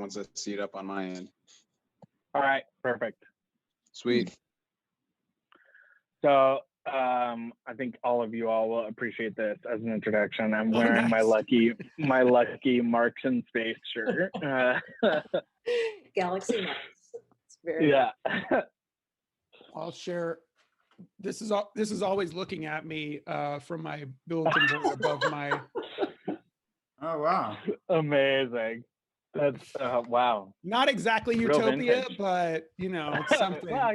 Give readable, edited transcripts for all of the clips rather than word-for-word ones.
once I see it up on my end. All right, perfect. Sweet. So I think all of you all will appreciate this as an introduction. I'm wearing my lucky Marks in Space shirt. Galaxy Marks. It's very I'll share. This is always looking at me from my bulletin board above my. Oh wow! Amazing. That's wow. Not exactly utopia, but it's something. Well,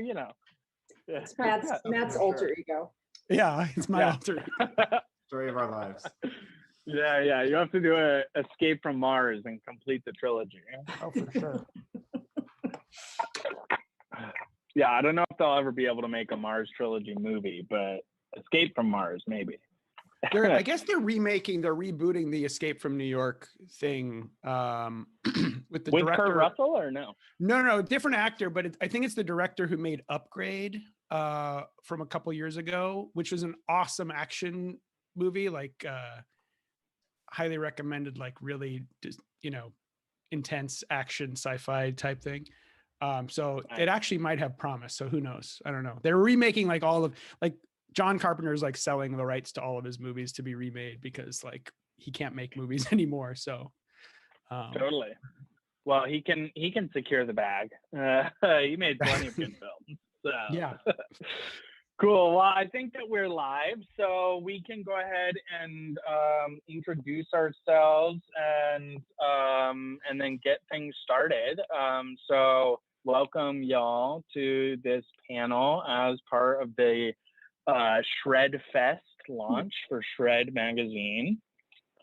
It's Matt's alter ego. Yeah, it's my alter ego. Story of our lives. Yeah. You have to do a Escape from Mars and complete the trilogy. Oh, for sure. Yeah, I don't know if they'll ever be able to make a Mars trilogy movie, but Escape from Mars, maybe. I guess they're rebooting the Escape from New York thing with director. Kurt Russell or no? No, different actor, but I think it's the director who made Upgrade from a couple years ago, which was an awesome action movie, like highly recommended, like really, intense action sci-fi type thing. So it actually might have promise. So who knows? I don't know. They're remaking like all of John Carpenter's like selling the rights to all of his movies to be remade because like he can't make movies anymore. So totally. Well, he can secure the bag. He made plenty of good films. So. Yeah. Cool. Well, I think that we're live, so we can go ahead and introduce ourselves and then get things started. So welcome y'all to this panel as part of the Shred Fest launch for Shred Magazine.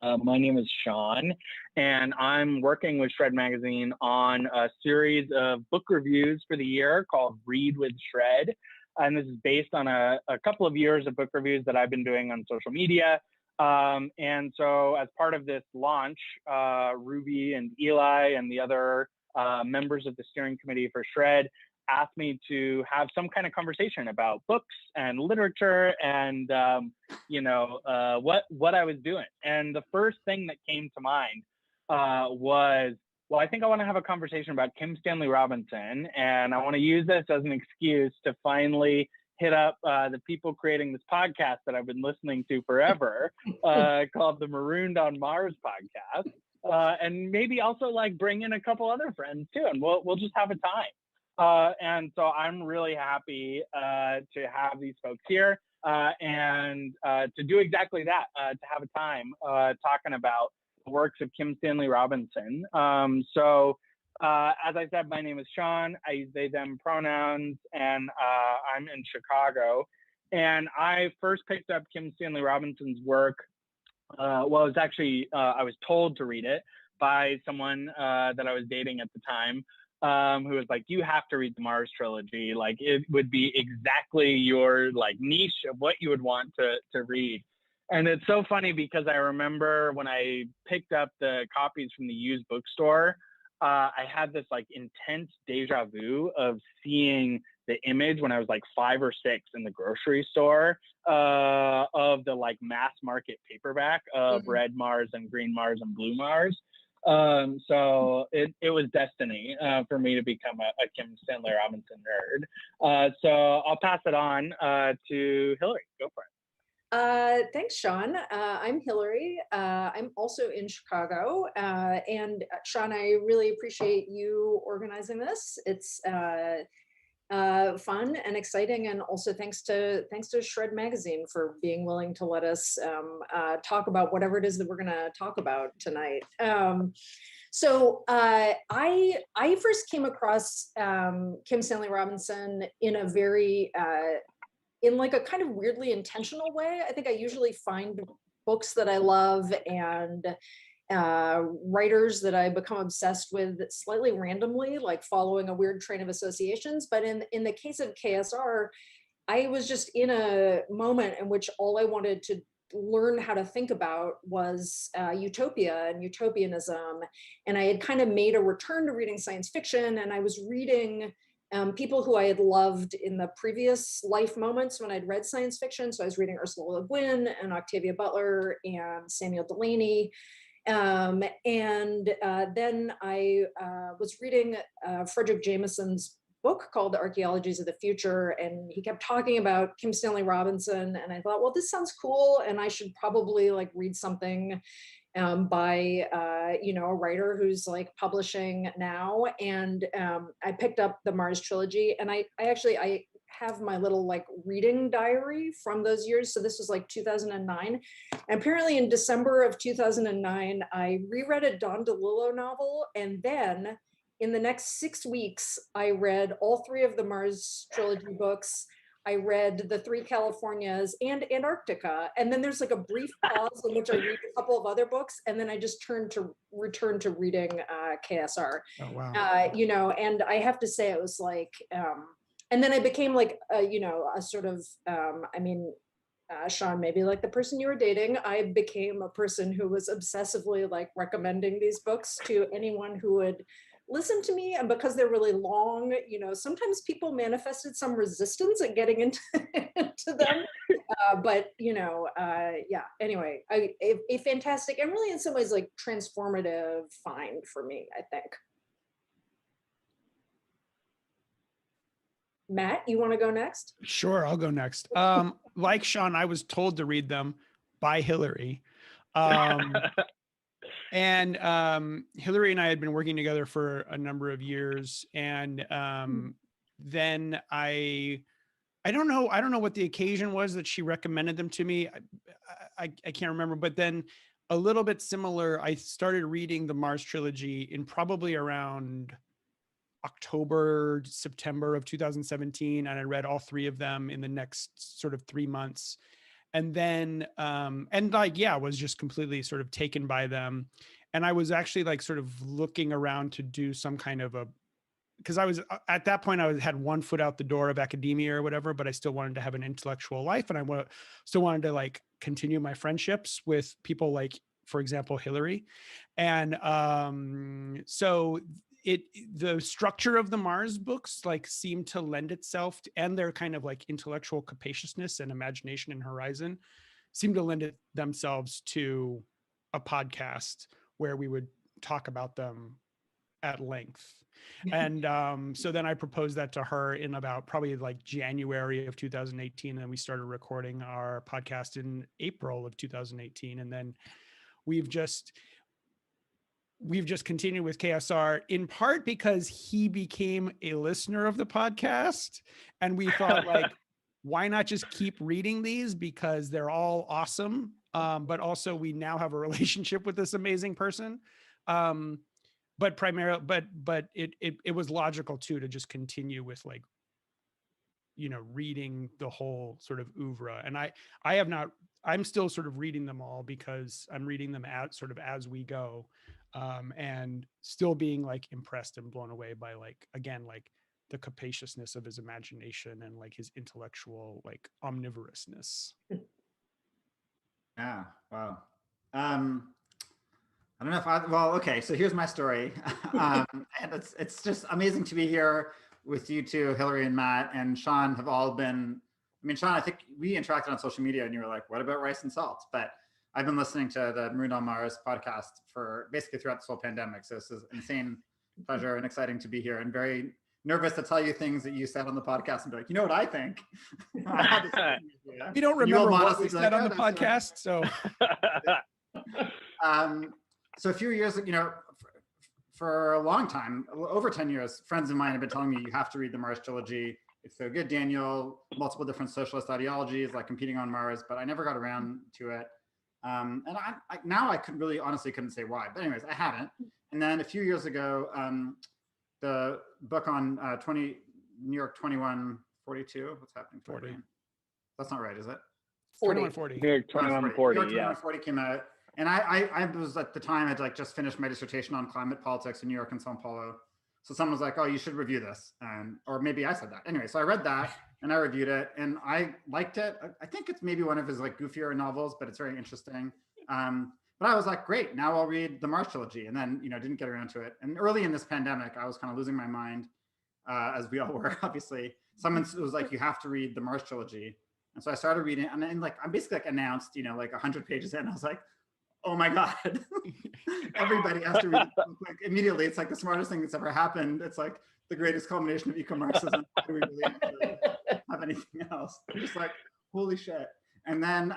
My name is Sean, and I'm working with Shred Magazine on a series of book reviews for the year called Read with Shred. And this is based on a couple of years of book reviews that I've been doing on social media. And so as part of this launch, Ruby and Eli and the other members of the steering committee for Shred asked me to have some kind of conversation about books and literature and what I was doing. And the first thing that came to mind was, well, I think I want to have a conversation about Kim Stanley Robinson, and I want to use this as an excuse to finally hit up the people creating this podcast that I've been listening to forever, called the Marooned on Mars podcast, and maybe also like bring in a couple other friends too, and we'll just have a time. And so I'm really happy to have these folks here and to do exactly that, to have a time talking about the works of Kim Stanley Robinson. So as I said, my name is Sean. I use they, them pronouns, and I'm in Chicago. And I first picked up Kim Stanley Robinson's work. Well, it was actually, I was told to read it by someone that I was dating at the time. Who was like, you have to read the Mars trilogy. Like it would be exactly your like niche of what you would want to read. And it's so funny because I remember when I picked up the copies from the used bookstore, I had this like intense deja vu of seeing the image when I was like 5 or 6 in the grocery store of the like mass market paperback of Red Mars and Green Mars and Blue Mars. So it was destiny for me to become a Kim Stanley Robinson nerd. So I'll pass it on to Hilary. Go for it. Thanks, Sean. I'm Hilary. I'm also in Chicago. And Sean, I really appreciate you organizing this. It's fun and exciting, and also thanks to Shred Magazine for being willing to let us talk about whatever it is that we're going to talk about tonight. So I first came across Kim Stanley Robinson in a very in like a kind of weirdly intentional way. I think I usually find books that I love and writers that I become obsessed with slightly randomly, like following a weird train of associations. But in the case of KSR, I was just in a moment in which all I wanted to learn how to think about was utopia and utopianism. And I had kind of made a return to reading science fiction, and I was reading people who I had loved in the previous life moments when I'd read science fiction. So I was reading Ursula Le Guin and Octavia Butler and Samuel Delany. And then I was reading Frederick Jameson's book called Archaeologies of the Future, and he kept talking about Kim Stanley Robinson, and I thought, well, this sounds cool, and I should probably like read something by a writer who's like publishing now. And I picked up the Mars trilogy, and I have my little like reading diary from those years. So this was like 2009. And apparently in December of 2009, I reread a Don DeLillo novel, and then in the next 6 weeks, I read all 3 of the Mars trilogy books. I read the 3 Californias and Antarctica. And then there's like a brief pause in which I read a couple of other books. And then I just return to reading KSR. Oh, wow. And I have to say it was like, and then I became like, a sort of, Sean, maybe like the person you were dating, I became a person who was obsessively like recommending these books to anyone who would listen to me. And because they're really long, sometimes people manifested some resistance at getting into them. Anyway, a fantastic and really in some ways like transformative find for me, I think. Matt, you want to go next? Sure, I'll go next. Like Sean, I was told to read them by Hilary. And Hilary and I had been working together for a number of years. And then I don't know what the occasion was that she recommended them to me. I can't remember, but then a little bit similar, I started reading the Mars trilogy in probably around October, September of 2017. And I read all 3 of them in the next sort of 3 months. And then, was just completely sort of taken by them. And I was actually like sort of looking around to do some kind of because I was at that point, I had one foot out the door of academia or whatever, but I still wanted to have an intellectual life. And I still wanted to like continue my friendships with people like, for example, Hilary. And so the structure of the Mars books like seemed to lend itself to, and their kind of like intellectual capaciousness and imagination and horizon seemed to lend themselves to a podcast where we would talk about them at length. And so then I proposed that to her in about probably like January of 2018. And we started recording our podcast in April of 2018. And then we've just continued with KSR, in part because he became a listener of the podcast. And we thought like, why not just keep reading these because they're all awesome. But also we now have a relationship with this amazing person. But primarily, but it was logical too, to just continue with like, reading the whole sort of oeuvre. And I'm still sort of reading them all because I'm reading them as we go. And still being like impressed and blown away by like, again, like the capaciousness of his imagination and like his intellectual like omnivorousness. Yeah, wow. I don't know if okay, so here's my story. And it's just amazing to be here with you two, Hilary and Matt, and Sean have all been, Sean, I think we interacted on social media and you were like, what about rice and salt? But I've been listening to the Marooned on Mars podcast for basically throughout this whole pandemic. So this is insane pleasure and exciting to be here, and very nervous to tell you things that you said on the podcast and be like, you know what I think? We don't remember what we said on the podcast, so. So a few years, for a long time, over 10 years, friends of mine have been telling me you have to read the Mars trilogy. It's so good, Daniel, multiple different socialist ideologies like competing on Mars, but I never got around to it. And now I honestly couldn't say why, but anyways, I haven't. And then a few years ago, the book on New York 2142, what's happening? 40. That's not right, is it? 2140. New York 2140, New York yeah. 2140 came out. And I was at the time, I'd like just finished my dissertation on climate politics in New York and Sao Paulo. So someone was like, oh, you should review this. Or maybe I said that. Anyway, so I read that and I reviewed it and I liked it. I think it's maybe one of his like goofier novels, but it's very interesting. But I was like, great, now I'll read the Mars trilogy. And then, didn't get around to it. And early in this pandemic, I was kind of losing my mind, as we all were, obviously. Someone was like, you have to read the Mars trilogy. And so I started reading, and then like, I'm basically like announced, like 100 pages in, I was like, oh my God, everybody has to read it like, immediately. It's like the smartest thing that's ever happened. It's like the greatest culmination of eco-Marxism. Why do we really have anything else? I'm just like, holy shit. And then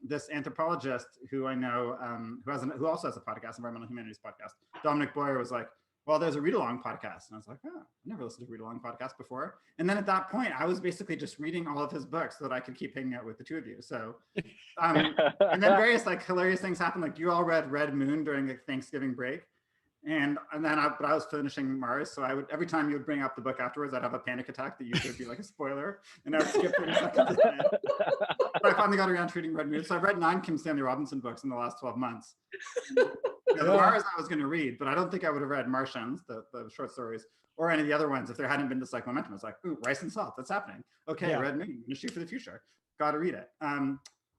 this anthropologist who I know, who also has a podcast, environmental humanities podcast, Dominic Boyer, was like, well, there's a read-along podcast. And I was like, oh, I never listened to a read-along podcast before. And then at that point, I was basically just reading all of his books so that I could keep hanging out with the two of you. So, and then various like hilarious things happened. Like you all read Red Moon during the Thanksgiving break. And then I was finishing Mars. So I would, every time you would bring up the book afterwards, I'd have a panic attack that usually would be like a spoiler. And I would skip 30 seconds. But I finally got around to reading Red Moon. So I've read 9 Kim Stanley Robinson books in the last 12 months. The Mars I was going to read, but I don't think I would have read Martians, the short stories, or any of the other ones if there hadn't been this like momentum. It's like, ooh, rice and salt, that's happening. Okay, yeah. Red Moon, Issue for the Future. Got to read it.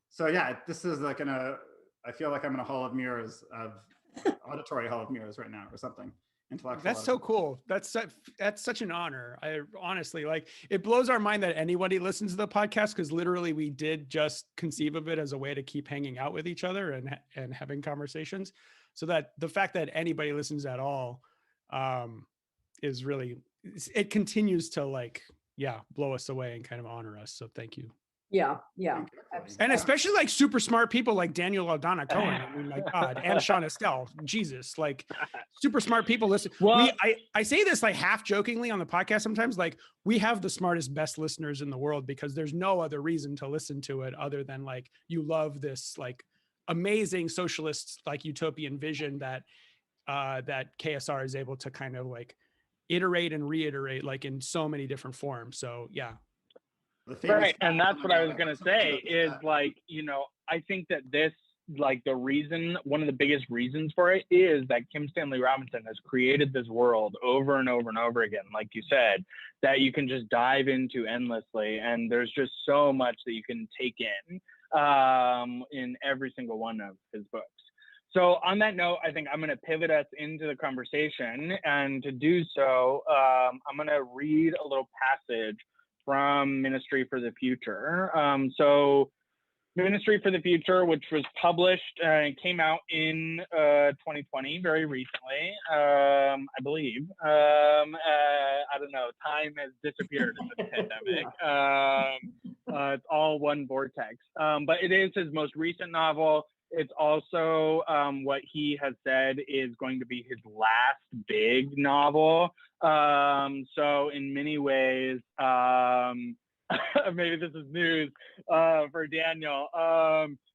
So yeah, this is like I feel like I'm in a hall of mirrors of auditory hall of mirrors right now or something. That's so cool. That's such an honor. I honestly, like, it blows our mind that anybody listens to the podcast, because literally we did just conceive of it as a way to keep hanging out with each other and having conversations. So that the fact that anybody listens at all is really, it continues to like, blow us away and kind of honor us. So thank you. Yeah. And especially like super smart people like Daniel Aldana Cohen. I mean, my God, and Sean Estelle, Jesus, like super smart people listen. Well, I say this like half jokingly on the podcast sometimes, like we have the smartest, best listeners in the world, because there's no other reason to listen to it other than like you love this like amazing socialist like utopian vision that that KSR is able to kind of like iterate and reiterate like in so many different forms. So yeah. Right. And that's what I was going to say is like, you know, I think that this, like one of the biggest reasons for it is that Kim Stanley Robinson has created this world over and over and over again, like you said, that you can just dive into endlessly. And there's just so much that you can take in every single one of his books. So on that note, I think I'm going to pivot us into the conversation. And to do so, I'm going to read a little passage from Ministry for the Future. So Ministry for the Future, which was published and came out in 2020, very recently, I believe. I don't know, time has disappeared in this pandemic. It's all one vortex. But it is his most recent novel. It's also what he has said is going to be his last big novel. So in many ways, maybe this is news for Daniel,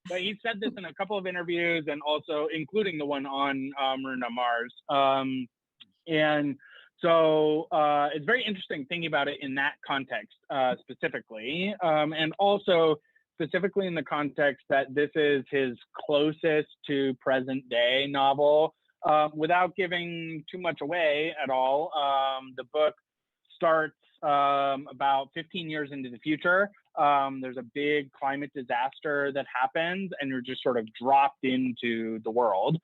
but he said this in a couple of interviews and also including the one on Marooned on Mars. And so it's very interesting thinking about it in that context specifically, and also specifically in the context that this is his closest to present day novel. Without giving too much away at all, the book starts about 15 years into the future. There's a big climate disaster that happens, and you're just sort of dropped into the world,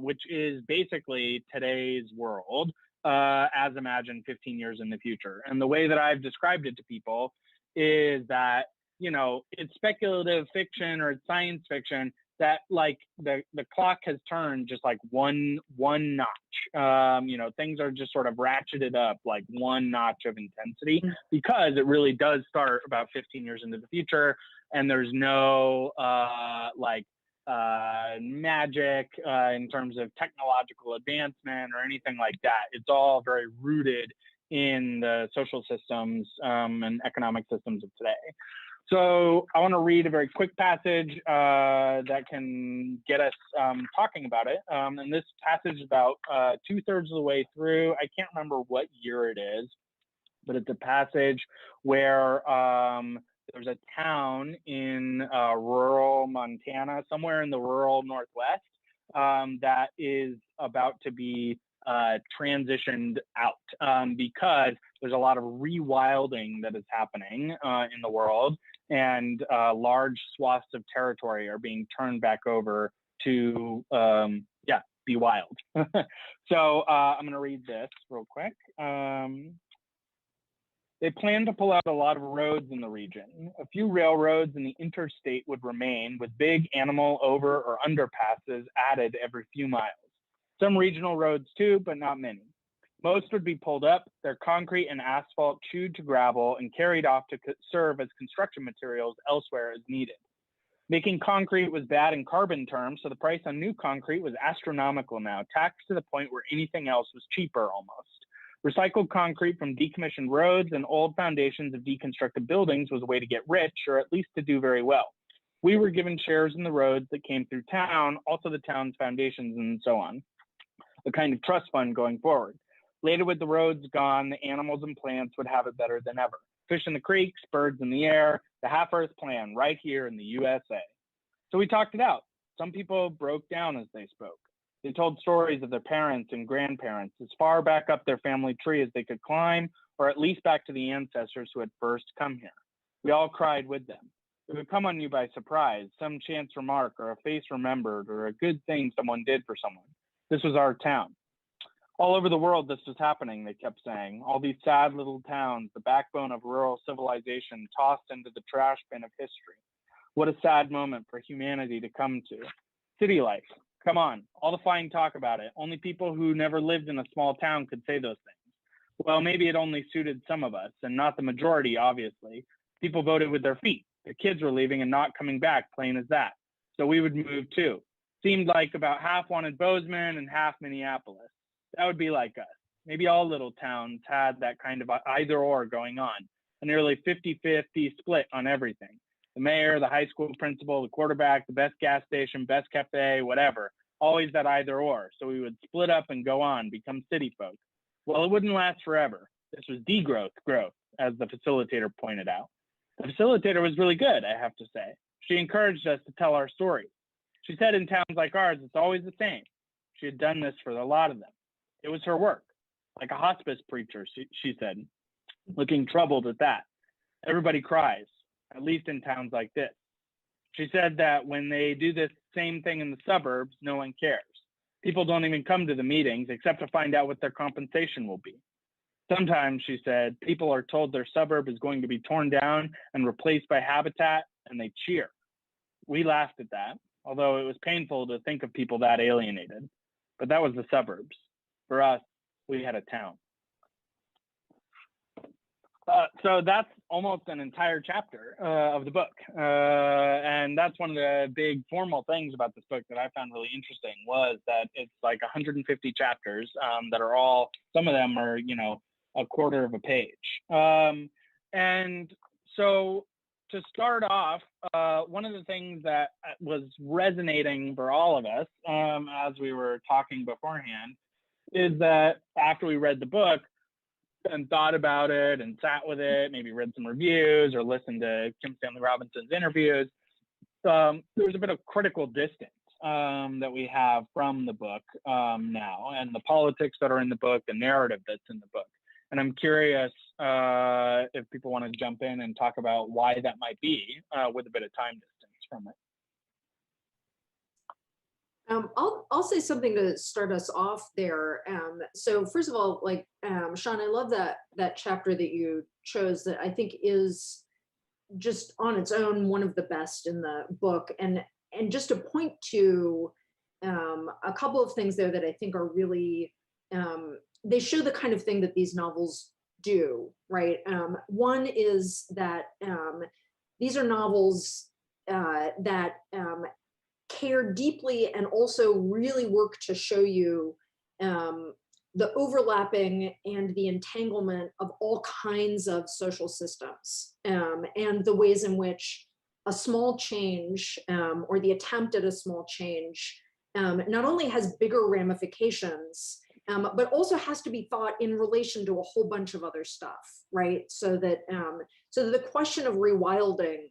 which is basically today's world, as imagined 15 years in the future. And the way that I've described it to people is that, you know, it's speculative fiction or it's science fiction that like the clock has turned just like one notch. You know, things are just sort of ratcheted up like one notch of intensity, because it really does start about 15 years into the future, and there's no magic in terms of technological advancement or anything like that. It's all very rooted in the social systems and economic systems of today. So I want to read a very quick passage that can get us talking about it. And this passage is about 2/3 of the way through. I can't remember what year it is, but it's a passage where there's a town in rural Montana, somewhere in the rural Northwest, that is about to be transitioned out because there's a lot of rewilding that is happening in the world, and large swaths of territory are being turned back over to be wild. So I'm going to read this real quick. They planned to pull out a lot of roads in the region. A few railroads and the interstate would remain, with big animal over or underpasses added every few miles. Some regional roads too, but not many. Most would be pulled up, their concrete and asphalt chewed to gravel and carried off to serve as construction materials elsewhere as needed. Making concrete was bad in carbon terms, so the price on new concrete was astronomical now, taxed to the point where anything else was cheaper almost. Recycled concrete from decommissioned roads and old foundations of deconstructed buildings was a way to get rich, or at least to do very well. We were given shares in the roads that came through town, also the town's foundations and so on, a kind of trust fund going forward. Later, with the roads gone, the animals and plants would have it better than ever. Fish in the creeks, birds in the air, the half-Earth plan right here in the USA. So we talked it out. Some people broke down as they spoke. They told stories of their parents and grandparents, as far back up their family tree as they could climb, or at least back to the ancestors who had first come here. We all cried with them. It would come on you by surprise, some chance remark or a face remembered or a good thing someone did for someone. This was our town. All over the world, this was happening, they kept saying. All these sad little towns, the backbone of rural civilization, tossed into the trash bin of history. What a sad moment for humanity to come to. City life. Come on, all the fine talk about it. Only people who never lived in a small town could say those things. Well, maybe it only suited some of us, and not the majority, obviously. People voted with their feet. Their kids were leaving and not coming back, plain as that. So we would move too. Seemed like about half wanted Bozeman and half Minneapolis. That would be like us. Maybe all little towns had that kind of either or going on, a nearly 50-50 split on everything. The mayor, the high school principal, the quarterback, the best gas station, best cafe, whatever. Always that either or. So we would split up and go on, become city folk. Well, it wouldn't last forever. This was degrowth, growth, as the facilitator pointed out. The facilitator was really good, I have to say. She encouraged us to tell our stories. She said in towns like ours, it's always the same. She had done this for a lot of them. It was her work, like a hospice preacher, she said, looking troubled at that. Everybody cries, at least in towns like this. She said that when they do this same thing in the suburbs, no one cares. People don't even come to the meetings except to find out what their compensation will be. Sometimes, she said, people are told their suburb is going to be torn down and replaced by habitat, and they cheer. We laughed at that, although it was painful to think of people that alienated. But that was the suburbs. For us, we had a town. So that's almost an entire chapter of the book. And that's one of the big formal things about this book that I found really interesting was that it's like 150 chapters that are all, some of them are, you know, a quarter of a page. And so to start off, one of the things that was resonating for all of us as we were talking beforehand is that after we read the book and thought about it and sat with it, maybe read some reviews or listened to Kim Stanley Robinson's interviews, there's a bit of critical distance that we have from the book now and the politics that are in the book, the narrative that's in the book. And I'm curious if people want to jump in and talk about why that might be with a bit of time distance from it. I'll say something to start us off there. So first of all, like Sean, I love that chapter that you chose that I think is just on its own one of the best in the book, and just to point to a couple of things there that I think are really they show the kind of thing that these novels do, right? One is that these are novels that care deeply and also really work to show you the overlapping and the entanglement of all kinds of social systems and the ways in which a small change or the attempt at a small change not only has bigger ramifications, but also has to be thought in relation to a whole bunch of other stuff, right? So that the question of rewilding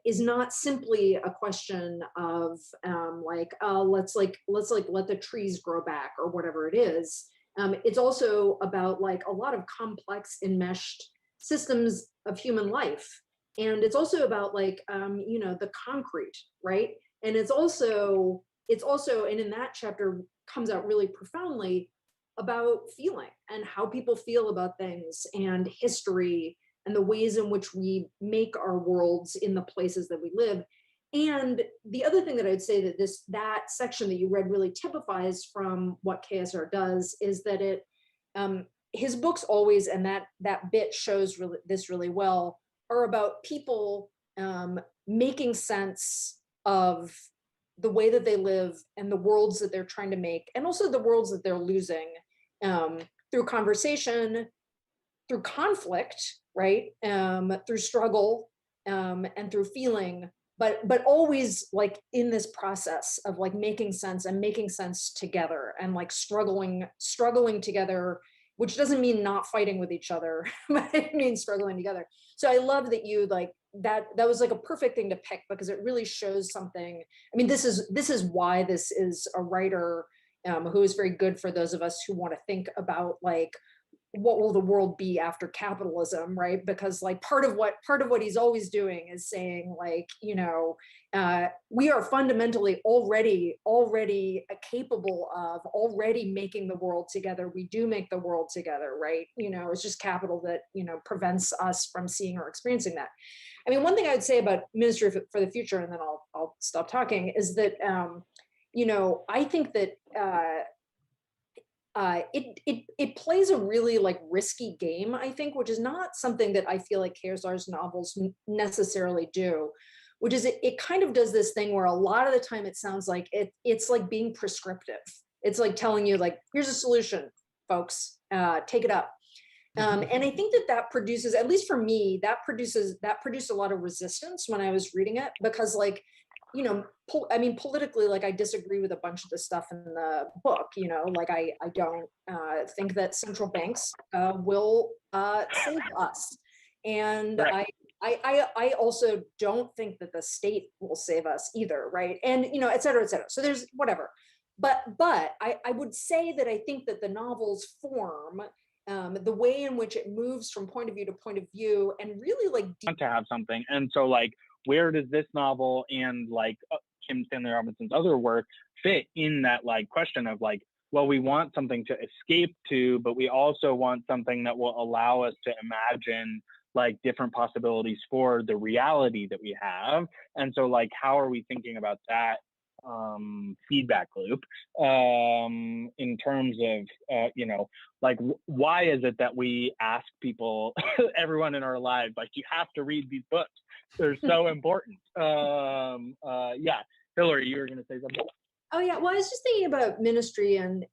is not simply a question of let's let the trees grow back or whatever it is. It's also about like a lot of complex enmeshed systems of human life, and it's also about like the concrete, right? And it's also and in that chapter comes out really profoundly about feeling and how people feel about things and history and the ways in which we make our worlds in the places that we live. And the other thing that I'd say that that section that you read really typifies from what KSR does is that it, his books always, and that bit shows this really well, are about people making sense of the way that they live and the worlds that they're trying to make, and also the worlds that they're losing through conversation, through conflict, right? Through struggle and through feeling, but always like in this process of like making sense and making sense together and like struggling together, which doesn't mean not fighting with each other, but it means struggling together. So I love that you like that was like a perfect thing to pick because it really shows something. I mean, this is why this is a writer who is very good for those of us who want to think about like, what will the world be after capitalism, right? Because like part of what he's always doing is saying like, you know, we are fundamentally already capable of already making the world together. We do make the world together, right? You know, it's just capital that, you know, prevents us from seeing or experiencing that. I mean, one thing I would say about Ministry for the Future, and then I'll stop talking, is that, you know, I think that it plays a really like risky game, I think, which is not something that I feel like KSR's novels necessarily do, which is it kind of does this thing where a lot of the time it sounds like it's like being prescriptive. It's like telling you like, here's a solution, folks, take it up. And I think that produces, at least for me, that produced a lot of resistance when I was reading it, because like, you know, I mean, politically, like I disagree with a bunch of the stuff in the book, you know, like I don't think that central banks will save us. And right. I also don't think that the state will save us either, right? And, you know, et cetera, et cetera. So there's whatever. But I would say that I think that the novel's form, the way in which it moves from point of view to point of view, and really like to have something. And so like, where does this novel and like Kim Stanley Robinson's other work fit in that like question of like, well, we want something to escape to, but we also want something that will allow us to imagine like different possibilities for the reality that we have. And so like, how are we thinking about that feedback loop in terms of, you know, like, why is it that we ask people, everyone in our lives, like, you have to read these books? They're so important. Yeah, Hilary, you were going to say something. Oh yeah, well, I was just thinking about Ministry and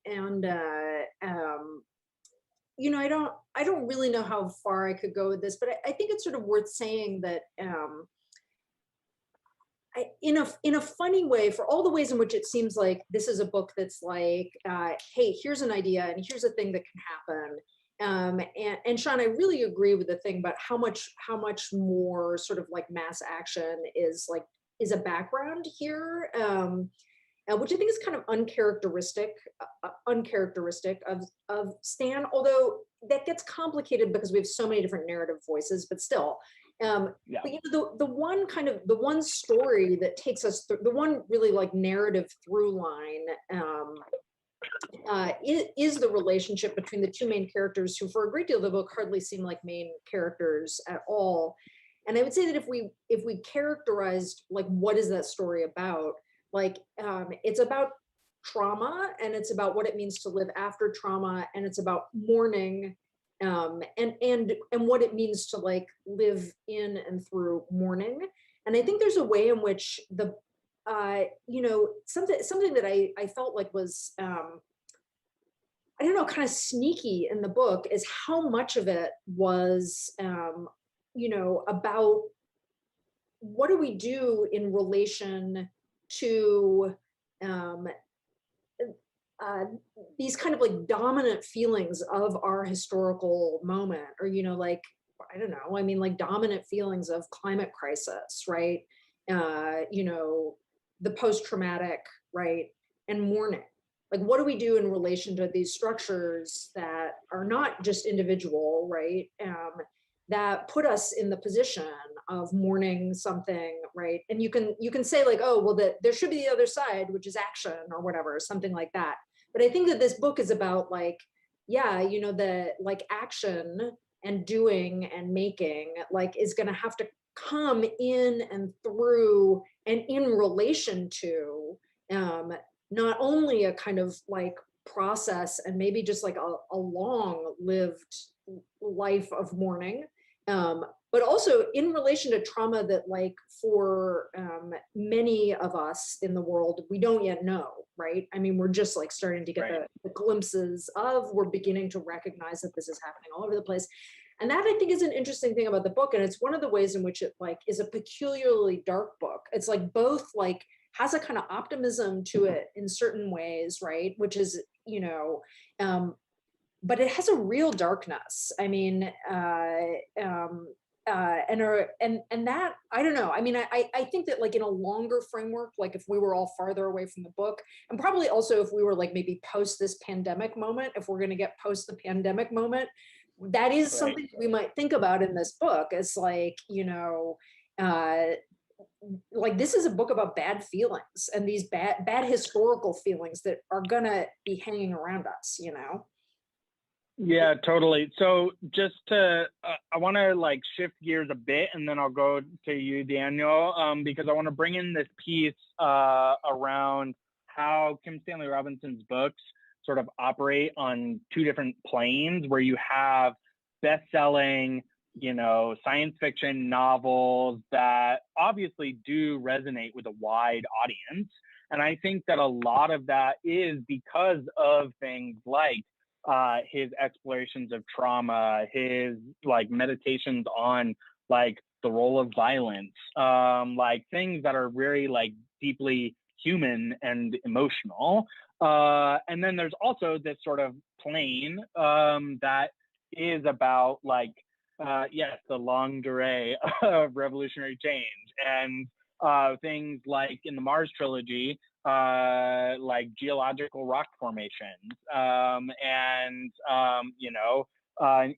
you know, I don't really know how far I could go with this, but I think it's sort of worth saying that in a funny way, for all the ways in which it seems like this is a book that's like, hey, here's an idea and here's a thing that can happen. And Sean, I really agree with the thing about how much more sort of like mass action is a background here, which I think is kind of uncharacteristic of Stan, although that gets complicated because we have so many different narrative voices, but still. Yeah. But you know, the one story that takes us through, the one really like narrative through line is the relationship between the two main characters, who for a great deal of the book hardly seem like main characters at all. And I would say that if we characterized like what is that story about, like it's about trauma, and it's about what it means to live after trauma, and it's about mourning, and what it means to like live in and through mourning. And I think there's a way in which the you know, something that I felt like was I don't know, kind of sneaky in the book is how much of it was you know, about what do we do in relation to these kind of like dominant feelings of our historical moment, or, you know, like, I don't know, I mean, like dominant feelings of climate crisis, right? You know, the post-traumatic, right? And mourning. Like, what do we do in relation to these structures that are not just individual, right? That put us in the position of mourning something, right? And you can say like, oh, well, there should be the other side, which is action or whatever, something like that. But I think that this book is about like yeah, you know, the like action and doing and making like is going to have to come in and through and in relation to not only a kind of like process and maybe just like a long lived life of mourning, but also in relation to trauma that like for many of us in the world, we don't yet know, right? I mean, we're just like starting to get the glimpses of, we're beginning to recognize that this is happening all over the place. And that I think is an interesting thing about the book. And it's one of the ways in which it like is a peculiarly dark book. It's like both like has a kind of optimism to it in certain ways, right? Which is, you know, but it has a real darkness. I mean, and that, I don't know. I mean, I think that like in a longer framework, like if we were all farther away from the book, and probably also if we were like maybe post this pandemic moment, if we're going to get post the pandemic moment, that is something we might think about in this book. It's like, you know, like this is a book about bad feelings and these bad historical feelings that are gonna be hanging around us, you know? Yeah, totally. So just to, I want to like shift gears a bit and then I'll go to you, Daniel, because I want to bring in this piece around how Kim Stanley Robinson's books sort of operate on two different planes where you have best-selling, you know, science fiction novels that obviously do resonate with a wide audience. And I think that a lot of that is because of things like his explorations of trauma, his like meditations on like the role of violence, like things that are very like deeply human and emotional. And then there's also this sort of plane that is about like, yes, the longue durée of revolutionary change and things like in the Mars trilogy, like geological rock formations, and you know,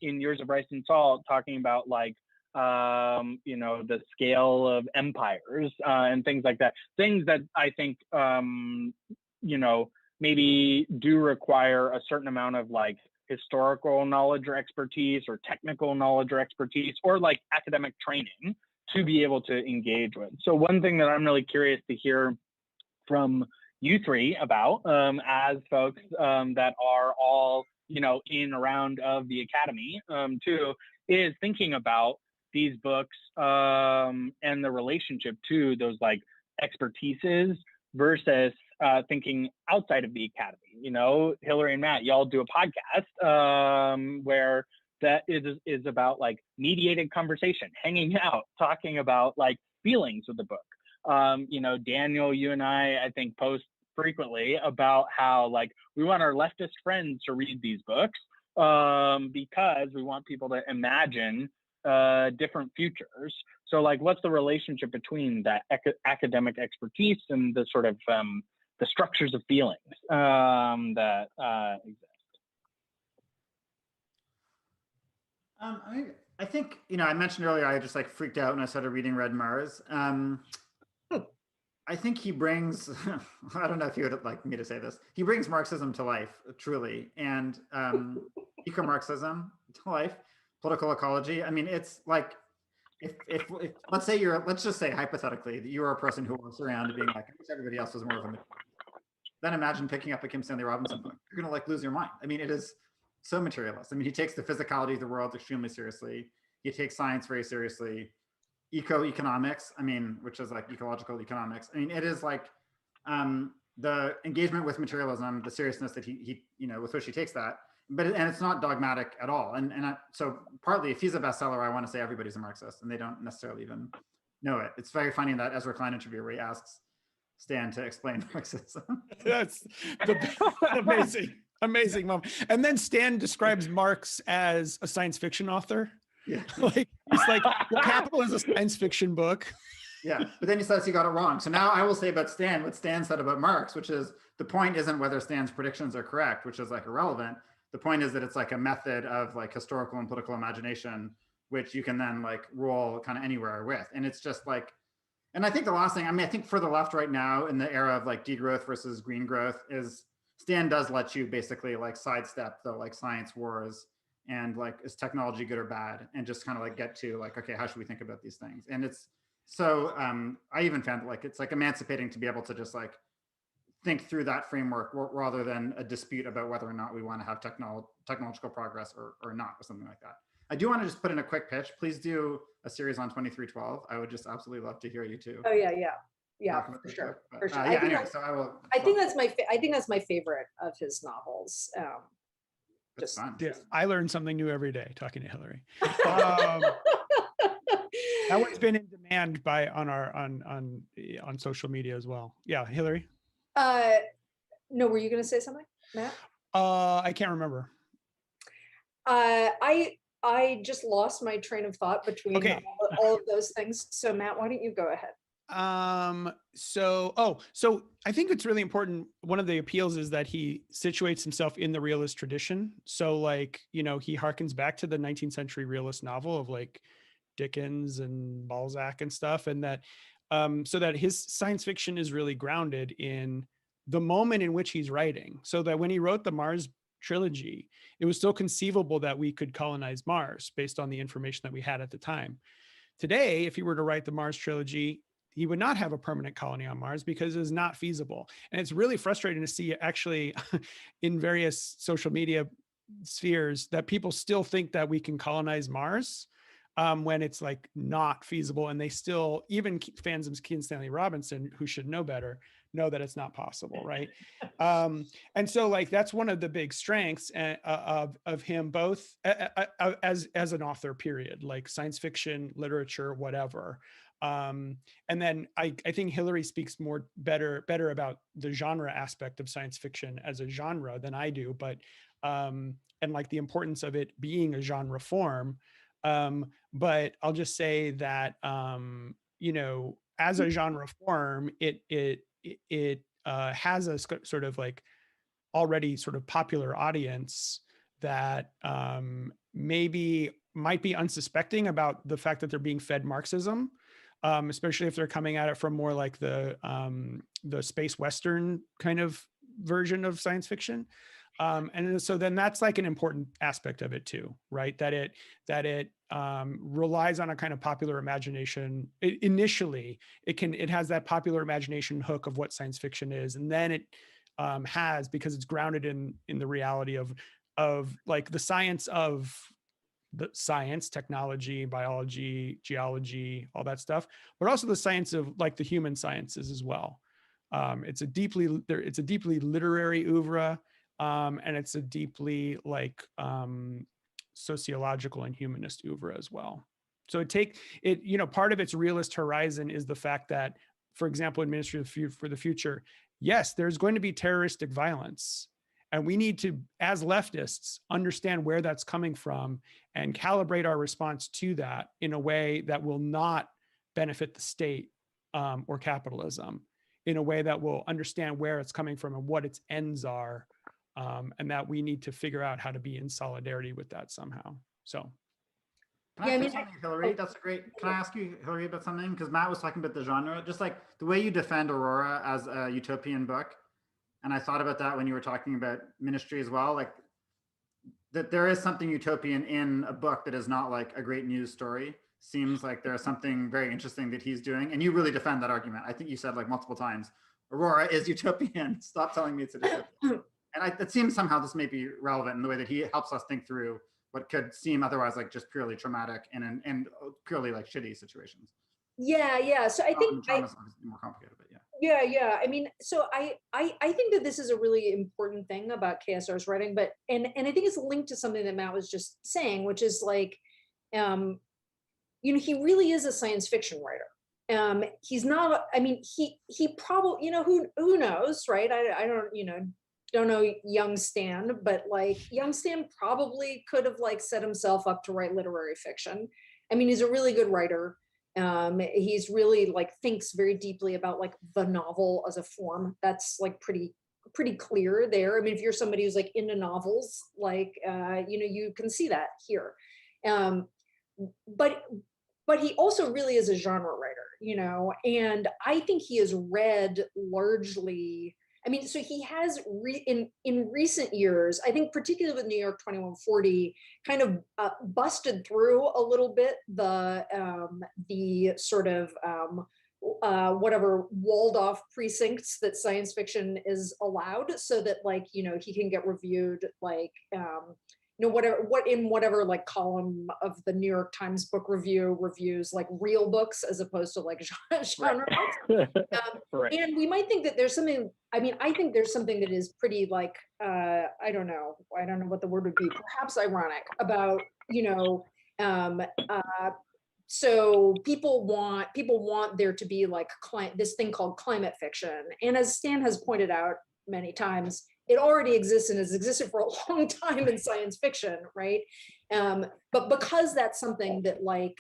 in Years of Rice and Salt, talking about like you know, the scale of empires and things like that. Things that I think you know, maybe do require a certain amount of like historical knowledge or expertise or technical knowledge or expertise or like academic training to be able to engage with. So one thing that I'm really curious to hear from you three about as folks that are all, you know, in around of the academy too, is thinking about these books and the relationship to those like expertises versus thinking outside of the academy. You know, Hilary and Matt, y'all do a podcast where that is about like mediated conversation, hanging out, talking about like feelings of the book. You know, Daniel, you and I think post frequently about how like we want our leftist friends to read these books because we want people to imagine different futures. So like, what's the relationship between that academic expertise and the sort of the structures of feelings that exist? I think, you know, I mentioned earlier, I just like freaked out when I started reading Red Mars. I think he brings, I don't know if you would like me to say this, he brings Marxism to life, truly, and eco-Marxism to life, political ecology. I mean, it's like, if let's say let's just say hypothetically that you are a person who walks around being like, I wish everybody else was more of a, then imagine picking up a Kim Stanley Robinson book. You're gonna like lose your mind. I mean, it is so materialist. I mean, he takes the physicality of the world extremely seriously. He takes science very seriously. Eco-economics, I mean, which is like ecological economics. I mean, it is like the engagement with materialism, the seriousness that he you know, with which he takes that, but and it's not dogmatic at all. So partly, if he's a bestseller, I want to say everybody's a Marxist, and they don't necessarily even know it. It's very funny in that Ezra Klein interview where he asks Stan to explain Marxism. That's amazing moment. And then Stan describes Marx as a science fiction author. Yeah. Like he's like, well, Capital is a science fiction book. Yeah, but then he says he got it wrong. So now I will say about Stan what Stan said about Marx, which is the point isn't whether Stan's predictions are correct, which is like irrelevant. The point is that it's like a method of like historical and political imagination, which you can then like roll kind of anywhere with. And it's just like, and I think the last thing, I mean, I think for the left right now in the era of like degrowth versus green growth is Stan does let you basically like sidestep the like science wars and like, is technology good or bad? And just kind of like get to like, okay, how should we think about these things? And it's so, I even found that like, it's like emancipating to be able to just like think through that framework rather than a dispute about whether or not we want to have technological progress or not, or something like that. I do want to just put in a quick pitch. Please do a series on 2312. I would just absolutely love to hear you too. Oh yeah, for sure, But, for sure. yeah, anyway, so I will. I think that's my favorite of his novels. It's fun. Yeah, I learn something new every day talking to Hilary. That one's been in demand on social media as well. Yeah, Hilary. No, were you going to say something, Matt? I can't remember. I just lost my train of thought between all of those things. So Matt, why don't you go ahead? So I think it's really important. One of the appeals is that he situates himself in the realist tradition. So like, he harkens back to the 19th century realist novel of like Dickens and Balzac and stuff. And that, so that his science fiction is really grounded in the moment in which he's writing. So that when he wrote the Mars trilogy, it was still conceivable that we could colonize Mars based on the information that we had at the time. Today, if he were to write the Mars trilogy, he would not have a permanent colony on Mars because it is not feasible. And it's really frustrating to see actually in various social media spheres that people still think that we can colonize Mars when it's like not feasible. And they still, even fans of Kim Stanley Robinson, who should know better, know that it's not possible, right? And so like, that's one of the big strengths of him, both as an author, period, like science fiction, literature, whatever. And then I think Hilary speaks better about the genre aspect of science fiction as a genre than I do, but and like the importance of it being a genre form. But I'll just say that as a genre form, it has a sort of like already sort of popular audience that maybe might be unsuspecting about the fact that they're being fed Marxism. Especially if they're coming at it from more like the space Western kind of version of science fiction. And so then that's like an important aspect of it too, right? That it relies on a kind of popular imagination. Initially, it has that popular imagination hook of what science fiction is. And then it has, because it's grounded in the reality of like the science of the science, technology, biology, geology, all that stuff, but also the science of like the human sciences as well. It's a deeply literary oeuvre, and it's a deeply like sociological and humanist oeuvre as well. So part of its realist horizon is the fact that, for example, in Ministry for the Future, yes, there's going to be terroristic violence. And we need to, as leftists, understand where that's coming from and calibrate our response to that in a way that will not benefit the state or capitalism, in a way that will understand where it's coming from and what its ends are, and that we need to figure out how to be in solidarity with that somehow. So. Can I say something, Hilary? That's a great. Can I ask you, Hilary, about something? Because Matt was talking about the genre, just like the way you defend Aurora as a utopian book. And I thought about that when you were talking about Ministry as well, like that there is something utopian in a book that is not like a great news story. Seems like there's something very interesting that he's doing. And you really defend that argument. I think you said like multiple times, Aurora is utopian. Stop telling me it's a dystopian. And it seems somehow this may be relevant in the way that he helps us think through what could seem otherwise like just purely traumatic and purely like shitty situations. Yeah. So I think trauma's obviously more complicated, but yeah. Yeah. I mean, so I think that this is a really important thing about KSR's writing, but and I think it's linked to something that Matt was just saying, which is like, he really is a science fiction writer. He's not. I mean, he probably, who knows, right? I don't know young Stan, but like young Stan probably could have like set himself up to write literary fiction. I mean, he's a really good writer. He's really like thinks very deeply about like the novel as a form. That's like pretty clear there. I mean, if you're somebody who's like into novels, like you can see that here. But he also really is a genre writer, and I think he is read largely. I mean, so he has in recent years, I think particularly with New York 2140, kind of busted through a little bit the sort of whatever walled off precincts that science fiction is allowed, so that like, you know, he can get reviewed like you know, whatever like column of the New York Times Book Review reviews like real books as opposed to like genre books. Right. And we might think that there's something, I mean, I think there's something that is pretty like, I don't know what the word would be, perhaps ironic about, you know, so people want there to be like this thing called climate fiction. And as Stan has pointed out many times, it already exists and has existed for a long time in science fiction, right? But because that's something that like,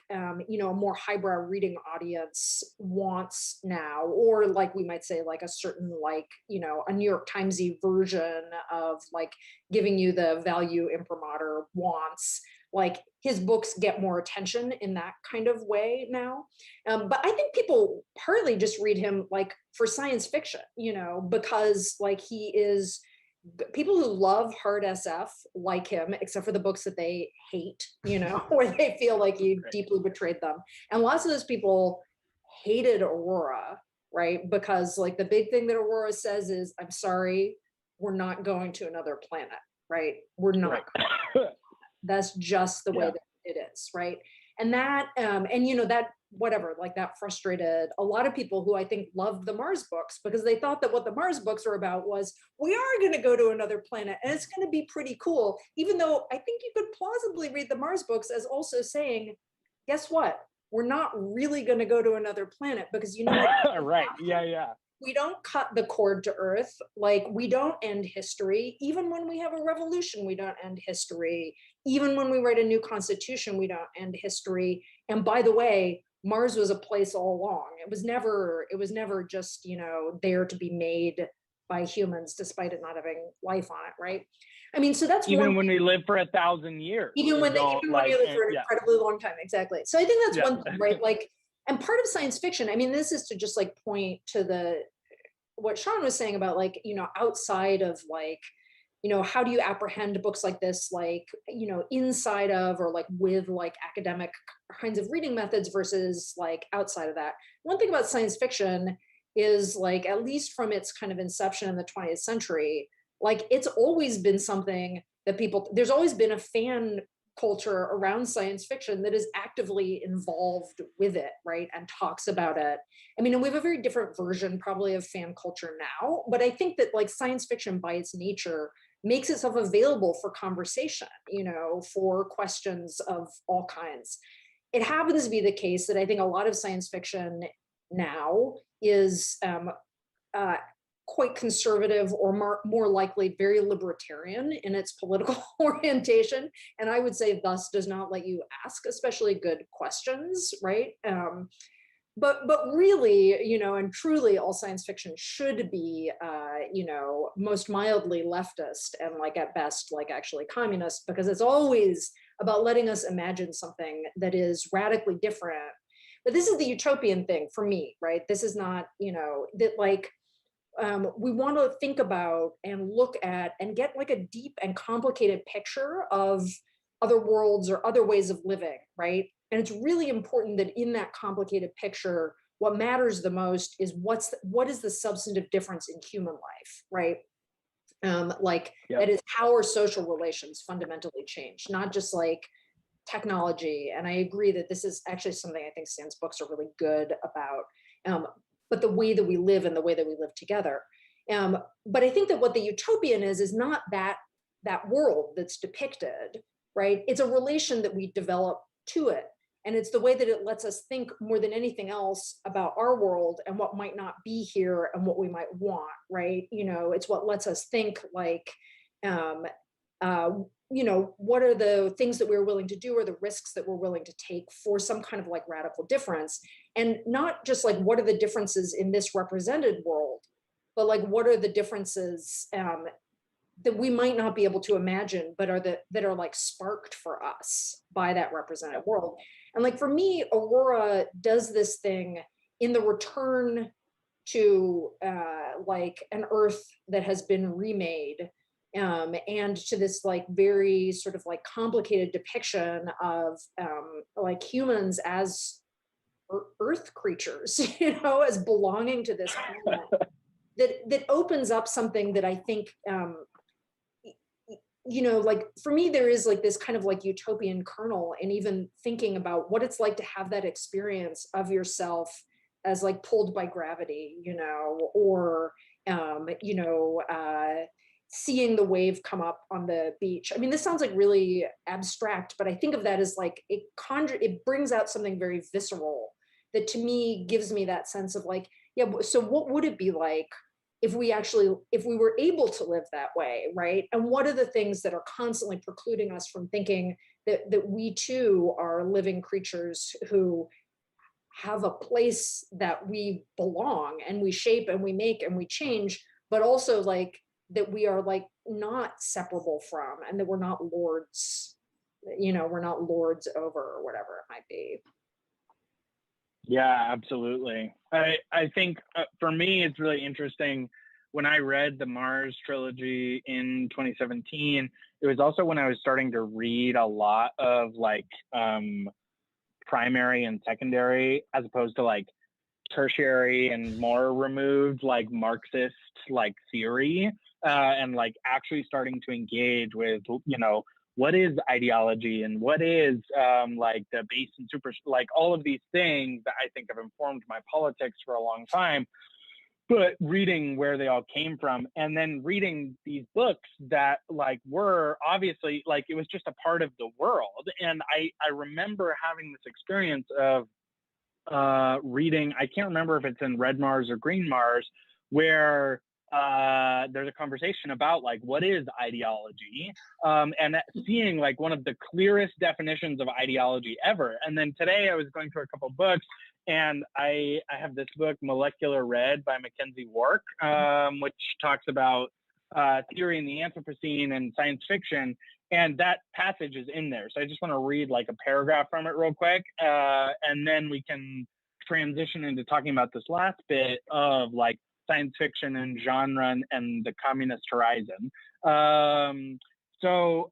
you know, a more highbrow reading audience wants now, or like we might say like a certain like, you know, a New York Timesy version of like giving you the value imprimatur wants, like his books get more attention in that kind of way now. But I think people partly just read him like for science fiction, you know, because like he is, people who love hard SF like him, except for the books that they hate, you know, where they feel like you deeply betrayed them. And lots of those people hated Aurora, right? Because like the big thing that Aurora says is, I'm sorry, we're not going to another planet, right? We're not. Right. That's just the way that it is, right? And that, and you know, that whatever, like that frustrated a lot of people who I think loved the Mars books, because they thought that what the Mars books were about was, we are going to go to another planet and it's going to be pretty cool. Even though I think you could plausibly read the Mars books as also saying, guess what? We're not really going to go to another planet, because you know what? Right. Yeah. We don't cut the cord to Earth. Like we don't end history. Even when we have a revolution, we don't end history. Even when we write a new constitution, we don't end history. And by the way, Mars was a place all along. It was never just, you know, there to be made by humans, despite it not having life on it, right? I mean, so that's even when we live for 1,000 years. Even when you live for an incredibly long time, exactly. So I think that's one thing, right? Like, and part of science fiction, I mean, this is to just like point to what Sean was saying about like, you know, outside of like, you know, how do you apprehend books like this, like, you know, inside of or like with like academic kinds of reading methods versus like outside of that. One thing about science fiction is like, at least from its kind of inception in the 20th century, like it's always been something that there's always been a fan culture around science fiction that is actively involved with it, right? And talks about it. I mean, and we have a very different version probably of fan culture now, but I think that like science fiction by its nature makes itself available for conversation, you know, for questions of all kinds. It happens to be the case that I think a lot of science fiction now is quite conservative, or more likely very libertarian in its political orientation. And I would say thus does not let you ask especially good questions, right? But really, you know, and truly all science fiction should be, you know, most mildly leftist and like at best, like actually communist, because it's always about letting us imagine something that is radically different. But this is the utopian thing for me, right? This is not, you know, that like, we want to think about and look at and get like a deep and complicated picture of other worlds or other ways of living, right? And it's really important that in that complicated picture, what matters the most is what is the substantive difference in human life, right? That is how our social relations fundamentally change, not just like technology. And I agree that this is actually something I think Stan's books are really good about. But the way that we live and the way that we live together. But I think that what the utopian is not that world that's depicted, right? It's a relation that we develop to it. And it's the way that it lets us think more than anything else about our world and what might not be here and what we might want, right? You know, it's what lets us think like, you know, what are the things that we're willing to do or the risks that we're willing to take for some kind of like radical difference. And not just like, what are the differences in this represented world, but like, what are the differences that we might not be able to imagine, but that are like sparked for us by that represented world. And like, for me, Aurora does this thing in the return to like an Earth that has been remade, and to this like very sort of like complicated depiction of like humans as Earth creatures, you know, as belonging to this planet, that opens up something that I think, you know, like for me, there is like this kind of like utopian kernel, and even thinking about what it's like to have that experience of yourself as like pulled by gravity, you know, or, you know, seeing the wave come up on the beach. I mean, this sounds like really abstract, but I think of that as like it brings out something very visceral that to me gives me that sense of like, yeah, so what would it be like if we were able to live that way, right? And what are the things that are constantly precluding us from thinking that we too are living creatures who have a place that we belong, and we shape and we make and we change, but also like that we are like not separable from, and that we're not lords, you know, we're not lords over, or whatever it might be. Yeah, absolutely. I think for me, it's really interesting. When I read the Mars trilogy in 2017, it was also when I was starting to read a lot of like primary and secondary, as opposed to like tertiary and more removed like Marxist like theory, and like actually starting to engage with, you know, what is ideology and what is like the base and super, like all of these things that I think have informed my politics for a long time. But reading where they all came from, and then reading these books that like were obviously like, it was just a part of the world. And I remember having this experience of reading, I can't remember if it's in Red Mars or Green Mars, where there's a conversation about like, what is ideology? And seeing like one of the clearest definitions of ideology ever. And then today I was going through a couple of books, and I have this book, Molecular Red by Mackenzie Wark, which talks about theory in the Anthropocene and science fiction. And that passage is in there. So I just want to read like a paragraph from it real quick. And then we can transition into talking about this last bit of like science fiction and genre and the communist horizon. So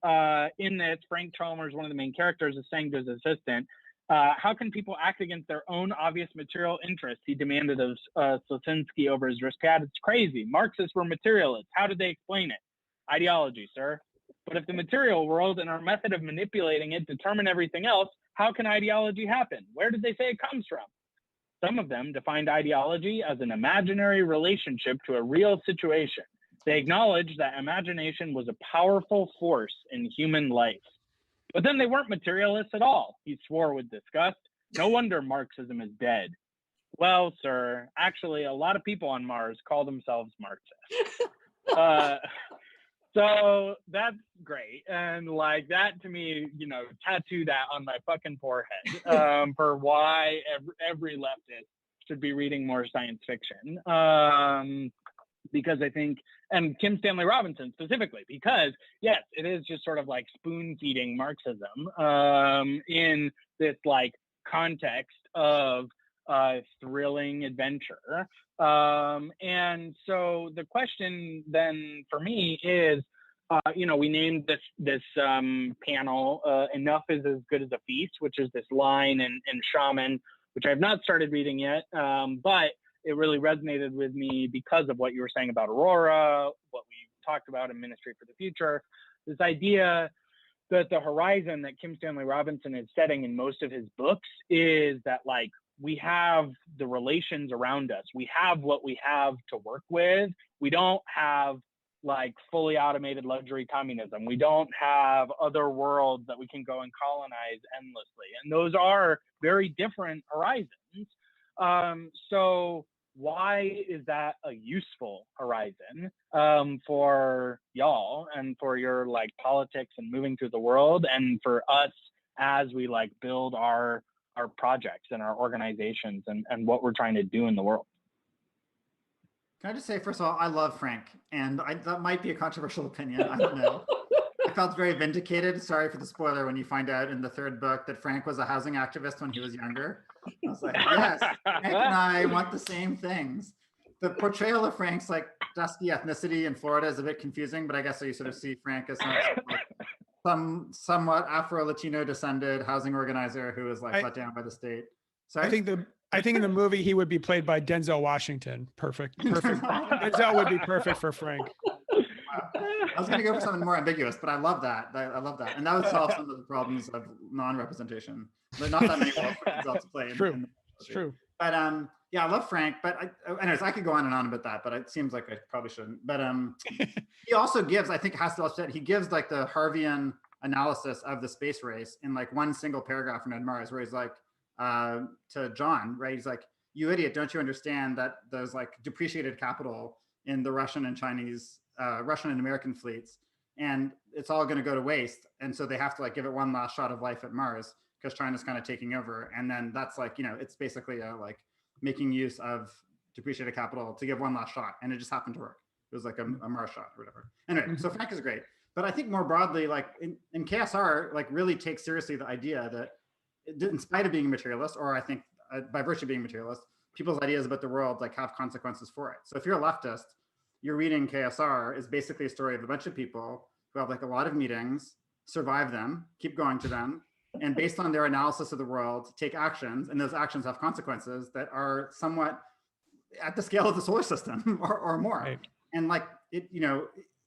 in this, Frank Chalmers, one of the main characters, is saying to his assistant, how can people act against their own obvious material interests? He demanded of Sosinski over his wristpad. It's crazy. Marxists were materialists. How did they explain it? Ideology, sir. But if the material world and our method of manipulating it determine everything else, how can ideology happen? Where did they say it comes from? Some of them defined ideology as an imaginary relationship to a real situation. They acknowledged that imagination was a powerful force in human life. But then they weren't materialists at all, he swore with disgust. No wonder Marxism is dead. Well, sir, actually, a lot of people on Mars call themselves Marxists. So that's great. And like that to me, you know, tattoo that on my fucking forehead for why every leftist should be reading more science fiction. Because I think, and Kim Stanley Robinson specifically, because yes, it is just sort of like spoon feeding Marxism in this like context of thrilling adventure. And so the question then for me is, you know, we named this panel, Enough is as Good as a Feast, which is this line in Shaman, which I have not started reading yet, but it really resonated with me because of what you were saying about Aurora, what we talked about in Ministry for the Future, this idea that the horizon that Kim Stanley Robinson is setting in most of his books is that like, we have the relations around us. We have what we have to work with. We don't have like fully automated luxury communism. We don't have other worlds that we can go and colonize endlessly. And those are very different horizons. So why is that a useful horizon for y'all and for your like politics and moving through the world, and for us as we like build our projects and our organizations and what we're trying to do in the world? Can I just say, first of all, I love Frank, and that might be a controversial opinion. I don't know. I felt very vindicated. Sorry for the spoiler when you find out in the third book that Frank was a housing activist when he was younger. I was like, yes, Frank and I want the same things. the portrayal of Frank's like dusky ethnicity in Florida is a bit confusing, but I guess so you sort of see Frank as some somewhat Afro-Latino descended housing organizer who was like let down by the state. So I think in the movie he would be played by Denzel Washington. Perfect. Denzel would be perfect for Frank. I was going to go for something more ambiguous, but I love that. I love that, and that would solve some of the problems of non-representation. But not that many roles for Denzel to play. It's true. But yeah, I love Frank. But anyways, I could go on and on about that, but it seems like I probably shouldn't. But he also gives, I think, he gives like the Harveyan analysis of the space race in like one single paragraph in Ed Mars, where he's like to John, right? He's like, "You idiot! Don't you understand that there's like depreciated capital in the Russian and Chinese, Russian and American fleets, and it's all going to go to waste. And so they have to like give it one last shot of life at Mars because China's kind of taking over. And then that's like, it's basically like making use of depreciated capital to give one last shot. And it just happened to work. It was like a Mars shot or whatever. Anyway, so Frank is great. But I think more broadly, like in KSR, like really takes seriously the idea that in spite of being a materialist, or I think by virtue of being a materialist, people's ideas about the world like have consequences for it. So if you're a leftist, you're reading KSR is basically a story of a bunch of people who have like a lot of meetings, survive them, keep going to them, and based on their analysis of the world, take actions, and those actions have consequences that are somewhat at the scale of the solar system or more. Right. And like it,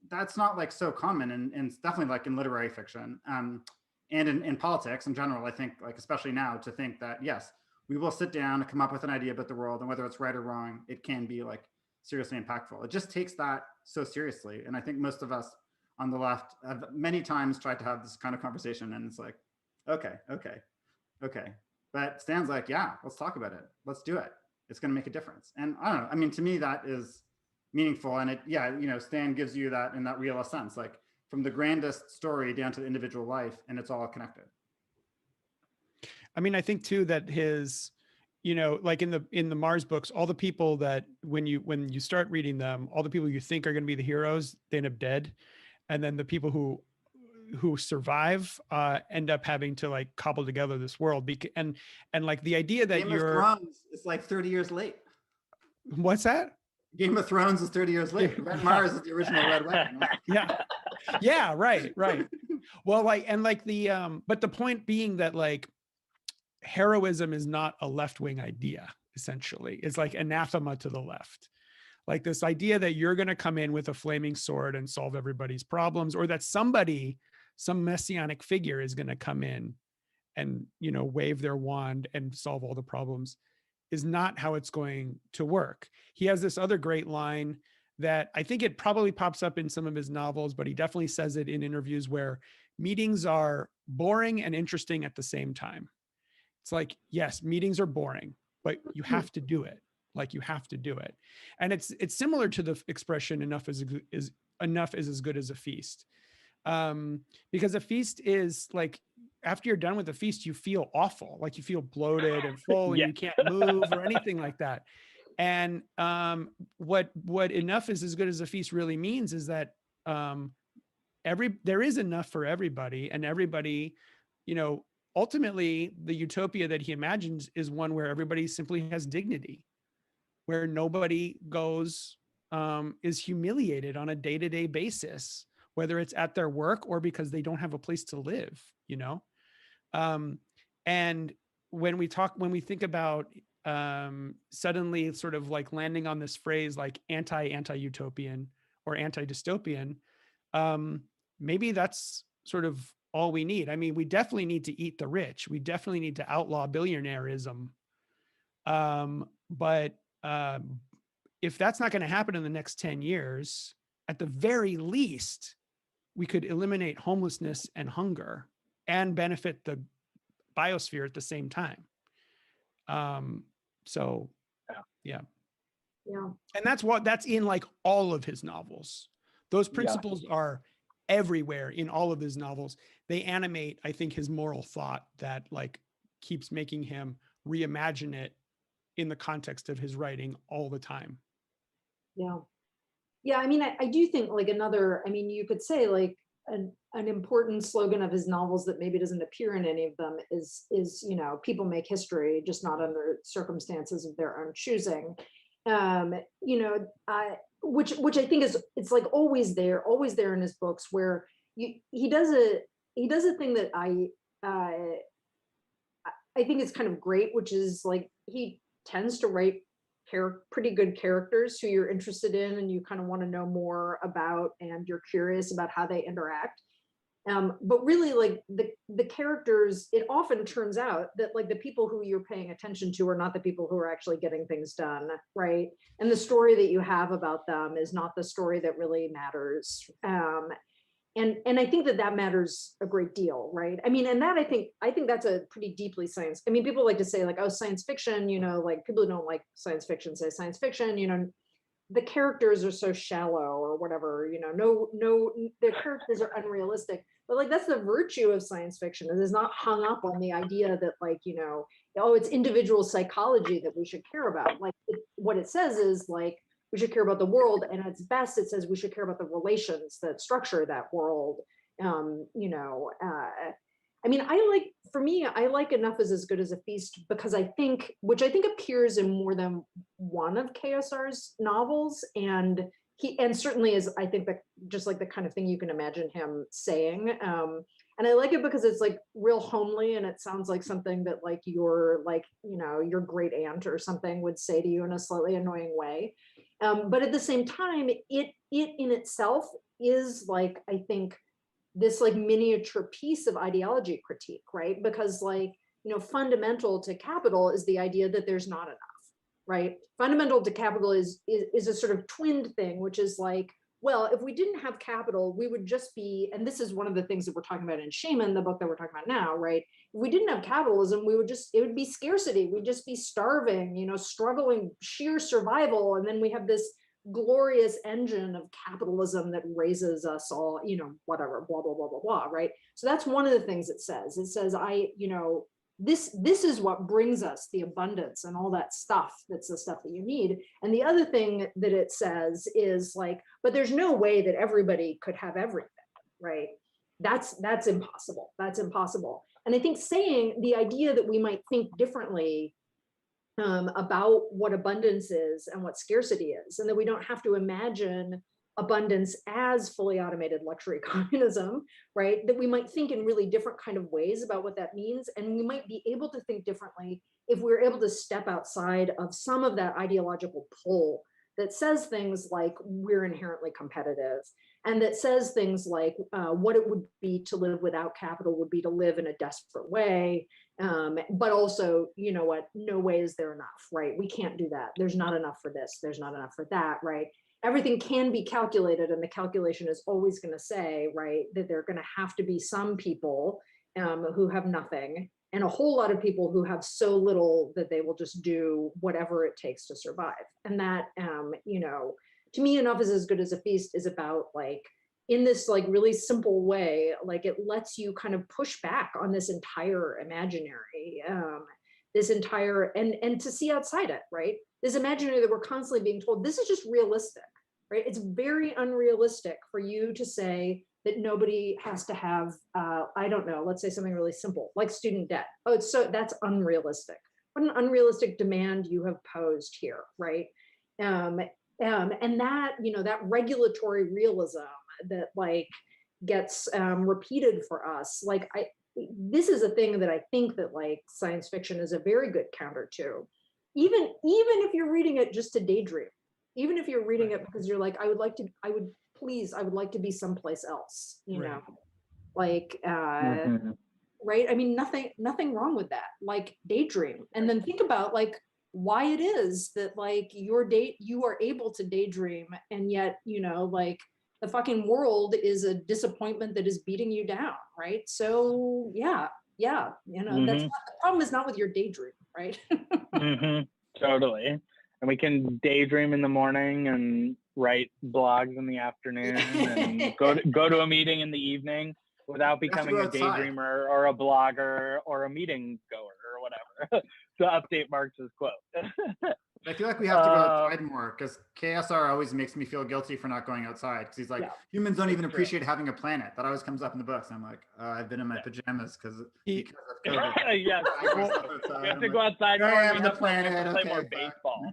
that's not like so common, and it's definitely like in literary fiction and in politics in general. I think like especially now to think that yes, we will sit down and come up with an idea about the world, and whether it's right or wrong, it can be like seriously impactful. It just takes that so seriously. And I think most of us on the left have many times tried to have this kind of conversation, and it's like, okay. But Stan's like, yeah, let's talk about it. Let's do it. It's going to make a difference. And I don't know. I mean, to me, that is meaningful. And Stan gives you that in that realist sense, like from the grandest story down to the individual life, and it's all connected. I mean, I think too that his, like in the Mars books, all the people that when you start reading them, all the people you think are going to be the heroes, they end up dead, and then the people who survive end up having to like cobble together this world. And like the idea that Game of Thrones is like 30 years late. What's that? Game of Thrones is 30 years late. Red Mars is the original Red Wedding. Yeah, right. Well, but the point being that like heroism is not a left-wing idea, essentially. It's like anathema to the left. Like this idea that you're going to come in with a flaming sword and solve everybody's problems, or that some messianic figure is going to come in and, wave their wand and solve all the problems, is not how it's going to work. He has this other great line that I think it probably pops up in some of his novels, but he definitely says it in interviews, where meetings are boring and interesting at the same time. It's like, yes, meetings are boring, but you have to do it. Like you have to do it. And it's similar to the expression enough is as good as a feast. Because a feast is like, after you're done with the feast, you feel awful. Like you feel bloated and full and you can't move or anything like that. And what enough is as good as a feast really means is that there is enough for everybody, and everybody, ultimately the utopia that he imagines is one where everybody simply has dignity, where nobody is humiliated on a day-to-day basis, whether it's at their work or because they don't have a place to live, and when we think about suddenly sort of like landing on this phrase like anti-utopian or anti-dystopian, maybe that's sort of all we need. I mean, we definitely need to eat the rich. We definitely need to outlaw billionaireism. But if that's not going to happen in the next 10 years, at the very least, we could eliminate homelessness and hunger and benefit the biosphere at the same time. So yeah. And that's in like all of his novels. Those principles are everywhere in all of his novels. They animate, I think, his moral thought that like keeps making him reimagine it in the context of his writing all the time. Yeah. I mean, I do think like you could say like an important slogan of his novels that maybe doesn't appear in any of them is people make history, just not under circumstances of their own choosing. you know, which I think is, it's like always there in his books, where he does a thing that I think is kind of great, which is like, he tends to write pretty good characters who you're interested in and you kind of want to know more about, and you're curious about how they interact. But really, like the characters, it often turns out that like the people who you're paying attention to are not the people who are actually getting things done, right? And the story that you have about them is not the story that really matters. And I think that matters a great deal, right? I mean, and that I think that's a pretty deeply science. I mean, people like to say like, oh, science fiction, you know, like people who don't like science fiction say science fiction, you know, the characters are so shallow or whatever, you know, no, their characters are unrealistic. But like, that's the virtue of science fiction, is it's not hung up on the idea that like, you know, oh, it's individual psychology that we should care about. Like what it says is like, we should care about the world, and at its best, it says we should care about the relations that structure that world. You know, I mean, for me, I like Enough is as Good as a Feast, because I think, which I think appears in more than one of KSR's novels, and certainly is, I think, that just like the kind of thing you can imagine him saying. And I like it because it's like real homely, and it sounds like something that like your, like, you know, your great aunt or something would say to you in a slightly annoying way. But at the same time, it in itself is like, I think, this like miniature piece of ideology critique, right? Because like, you know, fundamental to capital is the idea that there's not enough, right? Fundamental to capital is a sort of twinned thing, which is like, well, if we didn't have capital, we would just be, and this is one of the things that we're talking about in Shaman, the book that we're talking about now, right? If we didn't have capitalism, it would be scarcity. We'd just be starving, you know, struggling, sheer survival. And then we have this glorious engine of capitalism that raises us all, you know, whatever, blah, blah, blah, blah, blah, right? So that's one of the things it says. It says, you know, this is what brings us the abundance and all that stuff. That's the stuff that you need. And the other thing that it says is like, but there's no way that everybody could have everything, right? That's impossible. That's impossible. And I think saying the idea that we might think differently about what abundance is and what scarcity is, and that we don't have to imagine abundance as fully automated luxury communism, right? That we might think in really different kind of ways about what that means. And we might be able to think differently if we're able to step outside of some of that ideological pull that says things like we're inherently competitive, and that says things like what it would be to live without capital would be to live in a desperate way. But also, you know what, no way is there enough, right? We can't do that. There's not enough for this. There's not enough for that, right? Everything can be calculated, and the calculation is always going to say, right, that there are going to have to be some people who have nothing, and a whole lot of people who have so little that they will just do whatever it takes to survive. And that, you know, to me, Enough is as Good as a Feast is about like, in this like really simple way, like it lets you kind of push back on this entire imaginary, this entire, and to see outside it, right? This imaginary that we're constantly being told, this is just realistic, right? It's very unrealistic for you to say that nobody has to have, I don't know, let's say something really simple, like student debt. Oh, that's unrealistic. What an unrealistic demand you have posed here, right? And that, you know, that regulatory realism that like gets repeated for us, like this is a thing that I think that like science fiction is a very good counter to, even if you're reading it just to daydream, even if you're reading it because you're like, I would like to be someplace else, you know, like, right? I mean, nothing wrong with that, like daydream. And then think about like why it is that like you are able to daydream, and yet, you know, like the fucking world is a disappointment that is beating you down, right? So yeah, you know, that's not, the problem is not with your daydream, right? Totally. And we can daydream in the morning and write blogs in the afternoon and go to a meeting in the evening without becoming a daydreamer or a blogger or a meeting goer or whatever. To update Marx's quote. I feel like we have to go outside more, because KSR always makes me feel guilty for not going outside, because he's like, humans don't even appreciate having a planet. That always comes up in the books. I'm like, I've been in my pajamas because of COVID. Yes, we have to go outside more. I am the planet. Play more baseball.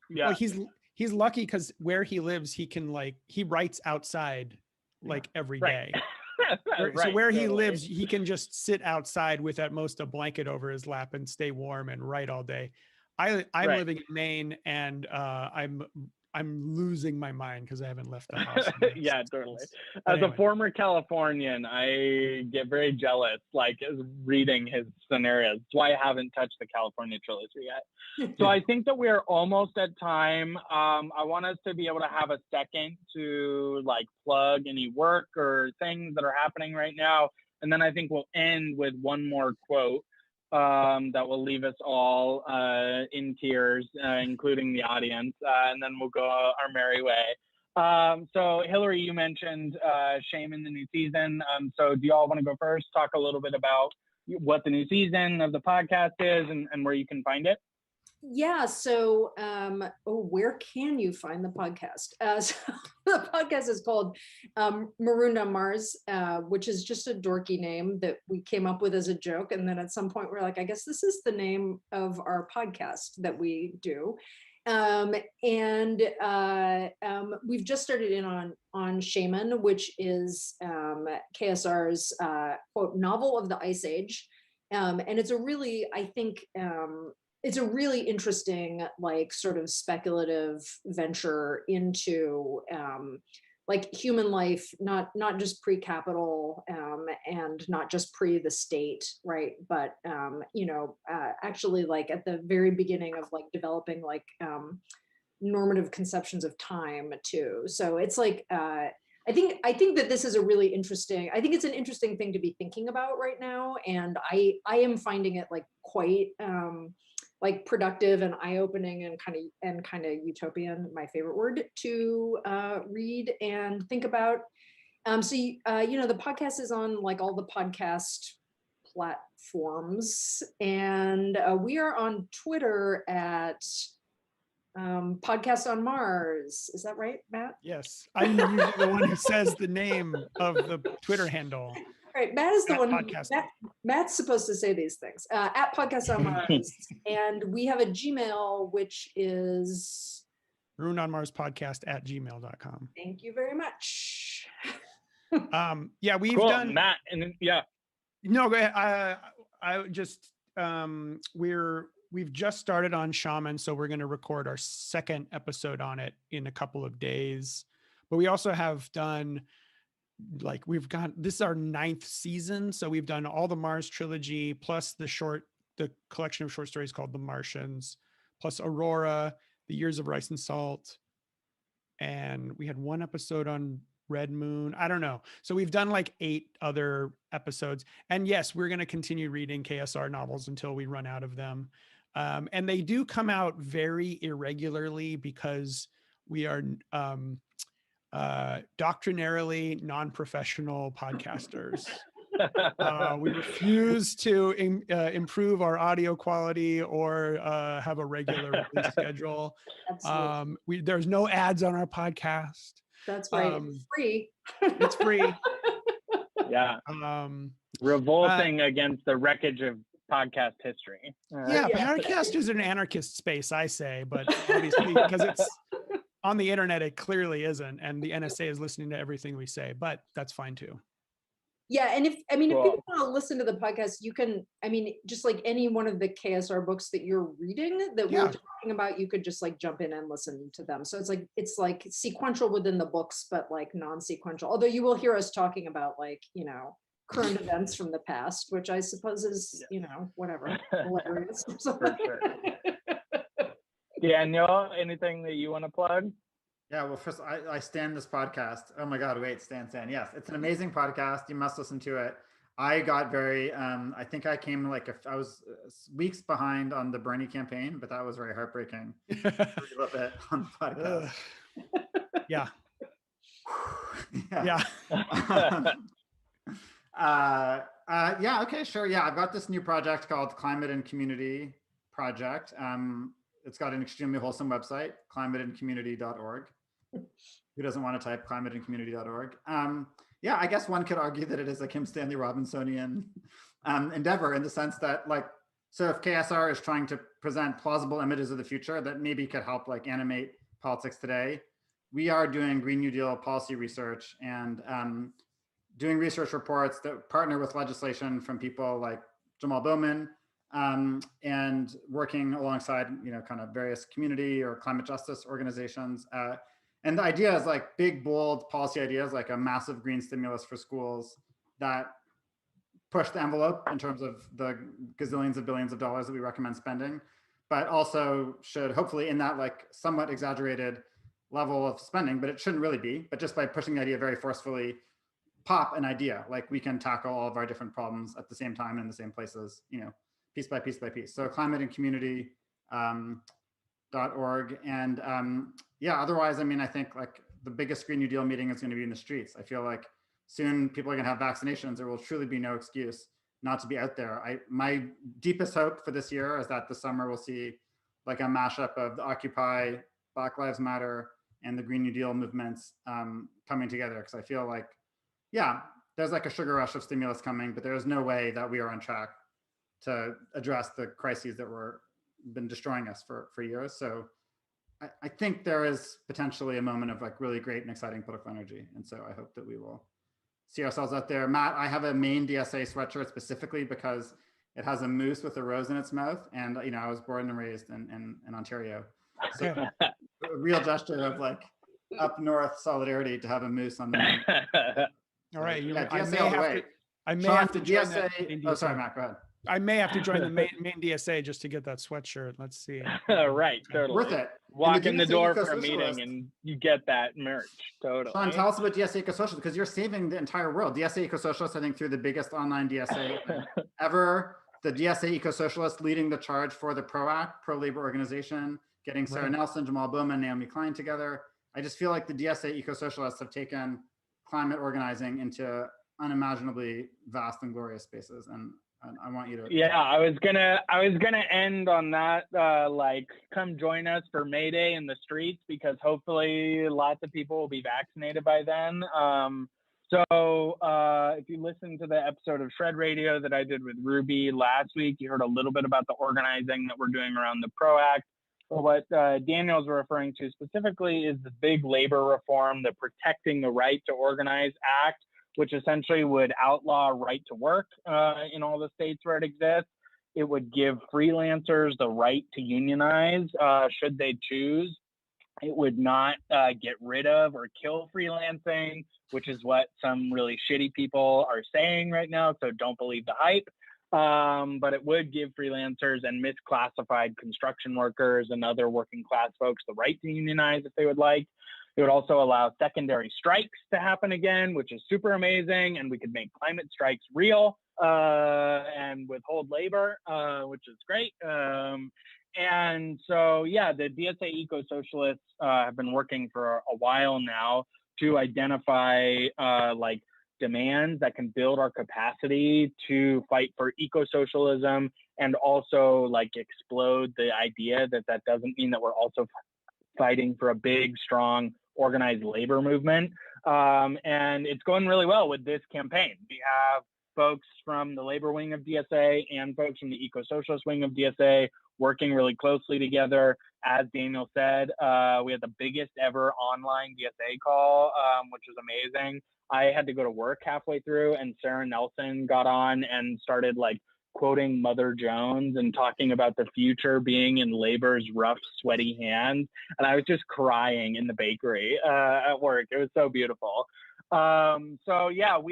Yeah. Well, he's lucky because where he lives, he writes outside like every Right. day. So Right, where he totally. lives, he can just sit outside with at most a blanket over his lap and stay warm and write all day. I'm Right. living in Maine, and I'm losing my mind because I haven't left the house. Yeah, totally. But As a anyway. former Californian, I get very jealous, like reading his scenarios. That's why I haven't touched the California trilogy yet. So I think that we are almost at time. I want us to be able to have a second to like plug any work or things that are happening right now. And then I think we'll end with one more quote that will leave us all in tears, including the audience, and then we'll go our merry way. So Hilary, you mentioned shame in the new season. So do you all want to go first? Talk a little bit about what the new season of the podcast is and where you can find it. Yeah. So, where can you find the podcast? So the podcast is called Marooned on Mars, which is just a dorky name that we came up with as a joke. And then at some point we're like, I guess this is the name of our podcast that we do. We've just started in on Shaman, which is KSR's quote novel of the Ice Age. And it's a really, I think, it's a really interesting, like sort of speculative venture into like human life, not just pre-capital and not just pre the state, right? But actually like at the very beginning of like developing like normative conceptions of time too. So it's like I think that this is a really interesting. I think it's an interesting thing to be thinking about right now, and I am finding it like quite like productive and eye-opening and kind of utopian, my favorite word, to read and think about. The podcast is on like all the podcast platforms, and we are on Twitter at Podcast on Mars. Is that right, Matt? Yes, I'm usually the one who says the name of the Twitter handle. Right, Matt is the At one. podcast. Matt's supposed to say these things. At Podcast on Mars, and we have a Gmail, which is maroonedonmarspodcast@gmail.com. Thank you very much. Yeah, we've Cool, done Matt, and then, yeah. No, go ahead. I just we've just started on Shaman, so we're going to record our second episode on it in a couple of days. But we also have done like this is our 9th season, so we've done all the Mars trilogy plus the collection of short stories called The Martians, plus Aurora, The Years of Rice and Salt, and we had one episode on Red Moon. I don't know. So we've done like 8 other episodes. And yes, we're going to continue reading KSR novels until we run out of them. And they do come out very irregularly because we are doctrinarily non-professional podcasters. We refuse to improve our audio quality or have a regular release schedule. There's no ads on our podcast. That's right. It's free. It's free. Yeah. Revolting against the wreckage of podcast history. Podcast is an anarchist space, I say, but obviously because it's on the internet, it clearly isn't, and the NSA is listening to everything we say. But that's fine too. Yeah, and if people want to listen to the podcast, you can. Just like any one of the KSR books that you're reading that we're talking about, you could just like jump in and listen to them. So it's like sequential within the books, but like non-sequential. Although you will hear us talking about like current events from the past, which I suppose is whatever hilarious. For sure. Daniel, anything that you want to plug? Yeah, well, first, I stand this podcast. Oh my God, wait, stand. Yes, it's an amazing podcast. You must listen to it. I got very, I think I came I was weeks behind on the Bernie campaign, but that was very heartbreaking. A little bit on the podcast. Yeah. Yeah, okay, sure. Yeah, I've got this new project called Climate and Community Project. It's got an extremely wholesome website, climateandcommunity.org. Who doesn't want to type climateandcommunity.org? Yeah, I guess one could argue that it is a Kim Stanley Robinsonian endeavor in the sense that like So if KSR is trying to present plausible images of the future that maybe could help like animate politics today, we are doing Green New Deal policy research and doing research reports that partner with legislation from people like Jamal Bowman, and working alongside, kind of various community or climate justice organizations. And the idea is like big, bold policy ideas, like a massive green stimulus for schools that push the envelope in terms of the gazillions of billions of dollars that we recommend spending, but also should hopefully in that like somewhat exaggerated level of spending, but it shouldn't really be, but just by pushing the idea very forcefully, pop an idea, like we can tackle all of our different problems at the same time in the same places, piece by piece by piece. So climate and community .org. And otherwise, I think like the biggest Green New Deal meeting is going to be in the streets. I feel like soon people are going to have vaccinations. There will truly be no excuse not to be out there. My deepest hope for this year is that this summer we'll see like a mashup of the Occupy, Black Lives Matter, and the Green New Deal movements coming together. Because I feel like, there's like a sugar rush of stimulus coming, but there is no way that we are on track to address the crises that were been destroying us for years. So I think there is potentially a moment of like really great and exciting political energy. And so I hope that we will see ourselves out there. Matt, I have a Maine DSA sweatshirt specifically because it has a moose with a rose in its mouth. And, I was born and raised in Ontario. So a real gesture of like up north solidarity to have a moose on the moon. All right. DSA all the way. I may Sean, have to join DSA. Oh, sorry, Matt, go ahead. I may have to join the Maine DSA just to get that sweatshirt. Let's see. Right, totally. Worth it. Walk in the DSA door for a eco-socialist- meeting and you get that merch. Totally. Sean, tell us about DSA Eco-Socialist because you're saving the entire world. DSA Eco-Socialist, I think, through the biggest online DSA ever. The DSA Eco-Socialist leading the charge for the PRO-Act, pro-labor organization, getting Sarah Nelson, Jamal Bowman, Naomi Klein together. I just feel like the DSA Eco-Socialists have taken climate organizing into unimaginably vast and glorious spaces. And I want you to. Yeah, I was gonna end on that. Come join us for May Day in the streets because hopefully lots of people will be vaccinated by then. If you listen to the episode of Shred Radio that I did with Ruby last week, you heard a little bit about the organizing that we're doing around the PRO-Act. But what Daniel's referring to specifically is the big labor reform, the Protecting the Right to Organize Act, which essentially would outlaw right to work in all the states where it exists. It would give freelancers the right to unionize should they choose. It would not get rid of or kill freelancing, which is what some really shitty people are saying right now, so don't believe the hype. But it would give freelancers and misclassified construction workers and other working class folks the right to unionize if they would like. It would also allow secondary strikes to happen again, which is super amazing. And we could make climate strikes real and withhold labor, which is great. And so, the DSA Eco-Socialists have been working for a while now to identify demands that can build our capacity to fight for eco-socialism and also explode the idea that doesn't mean that we're also fighting for a big, strong, organized labor movement. And it's going really well with this campaign. We have folks from the labor wing of DSA and folks from the eco-socialist wing of DSA working really closely together. As Daniel said, we had the biggest ever online DSA call, which was amazing. I had to go to work halfway through and Sarah Nelson got on and started quoting Mother Jones and talking about the future being in labor's rough, sweaty hands. And I was just crying in the bakery at work. It was so beautiful. We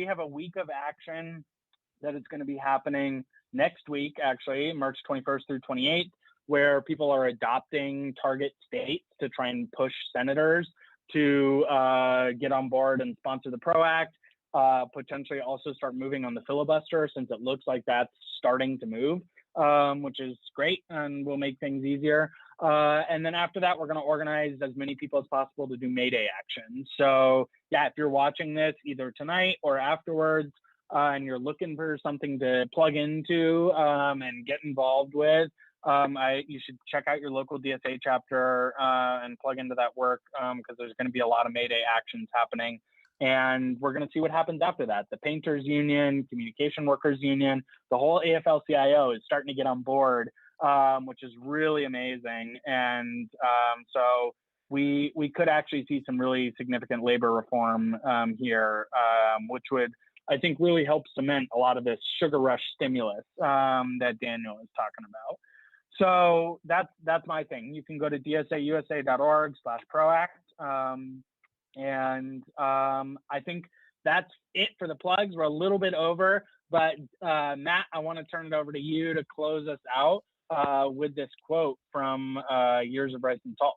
have a week of action that is going to be happening next week, actually, March 21st through 28th, where people are adopting target states to try and push senators to get on board and sponsor the PRO-Act. Potentially also start moving on the filibuster since it looks like that's starting to move, which is great and will make things easier. And then after that, we're going to organize as many people as possible to do May Day action. So if you're watching this either tonight or afterwards and you're looking for something to plug into and get involved with, you should check out your local DSA chapter and plug into that work because there's going to be a lot of May Day actions happening And we're going to see what happens after that. The Painters Union, Communication Workers Union, the whole AFL-CIO is starting to get on board, which is really amazing. And so we could actually see some really significant labor reform here, which would, I think, really help cement a lot of this sugar rush stimulus that Daniel is talking about. So that's my thing. You can go to dsausa.org/proact. And I think that's it for the plugs. We're a little bit over, but Matt, I want to turn it over to you to close us out with this quote from Years of Rice and Salt.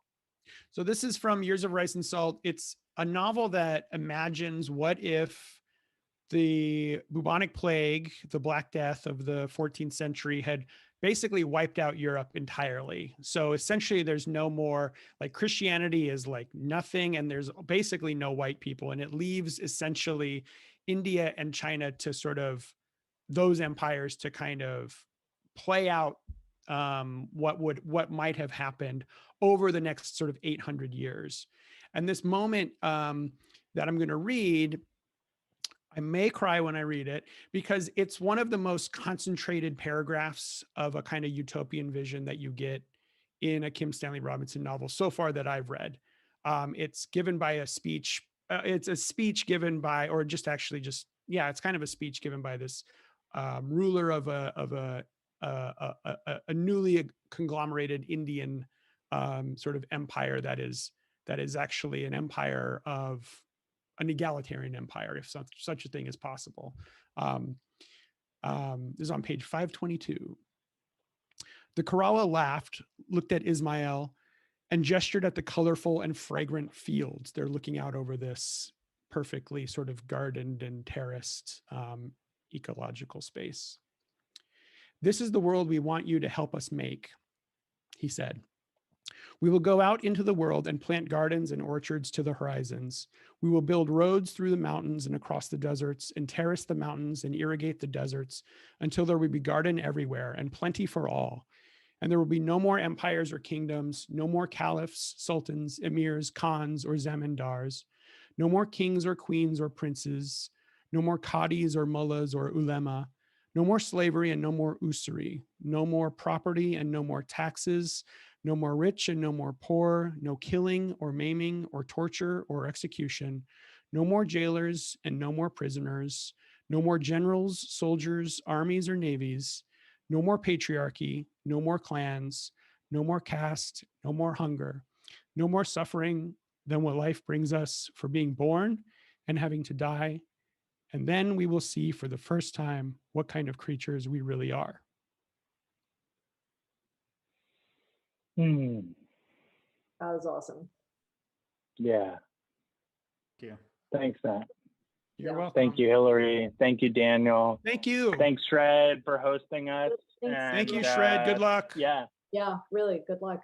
So this is from Years of Rice and Salt. It's a novel that imagines what if the bubonic plague, the Black Death of the 14th century, had basically wiped out Europe entirely. So essentially there's no more, like, Christianity is like nothing, and there's basically no white people, and it leaves essentially India and China to sort of, those empires to kind of play out what might have happened over the next sort of 800 years. And this moment that I'm going to read, I may cry when I read it, because it's one of the most concentrated paragraphs of a kind of utopian vision that you get in a Kim Stanley Robinson novel so far that I've read. It's given by a speech. It's a speech given by, or just actually just, yeah, it's kind of a speech given by this ruler of a newly conglomerated Indian sort of empire that is actually an empire of an egalitarian empire, if such a thing is possible. This is on page 522. The Kerala laughed, looked at Ismail, and gestured at the colorful and fragrant fields. They're looking out over this perfectly sort of gardened and terraced ecological space. This is the world we want you to help us make, he said. We will go out into the world and plant gardens and orchards to the horizons. We will build roads through the mountains and across the deserts, and terrace the mountains and irrigate the deserts until there will be garden everywhere and plenty for all. And there will be no more empires or kingdoms, no more caliphs, sultans, emirs, khans, or zamindars, no more kings or queens or princes, no more qadis or mullahs or ulema, no more slavery and no more usury, no more property and no more taxes, no more rich and no more poor, no killing or maiming or torture or execution, no more jailers and no more prisoners, no more generals, soldiers, armies, or navies, no more patriarchy, no more clans, no more caste, no more hunger, no more suffering than what life brings us for being born and having to die. And then we will see for the first time what kind of creatures we really are. That was awesome. Yeah. Thank you. Thanks, Matt. You're welcome. Thank you, Hilary. Thank you, Daniel. Thank you. Thanks, Shred, for hosting us. Thanks. Thank you, Shred. Good luck. Yeah. Yeah, really, good luck.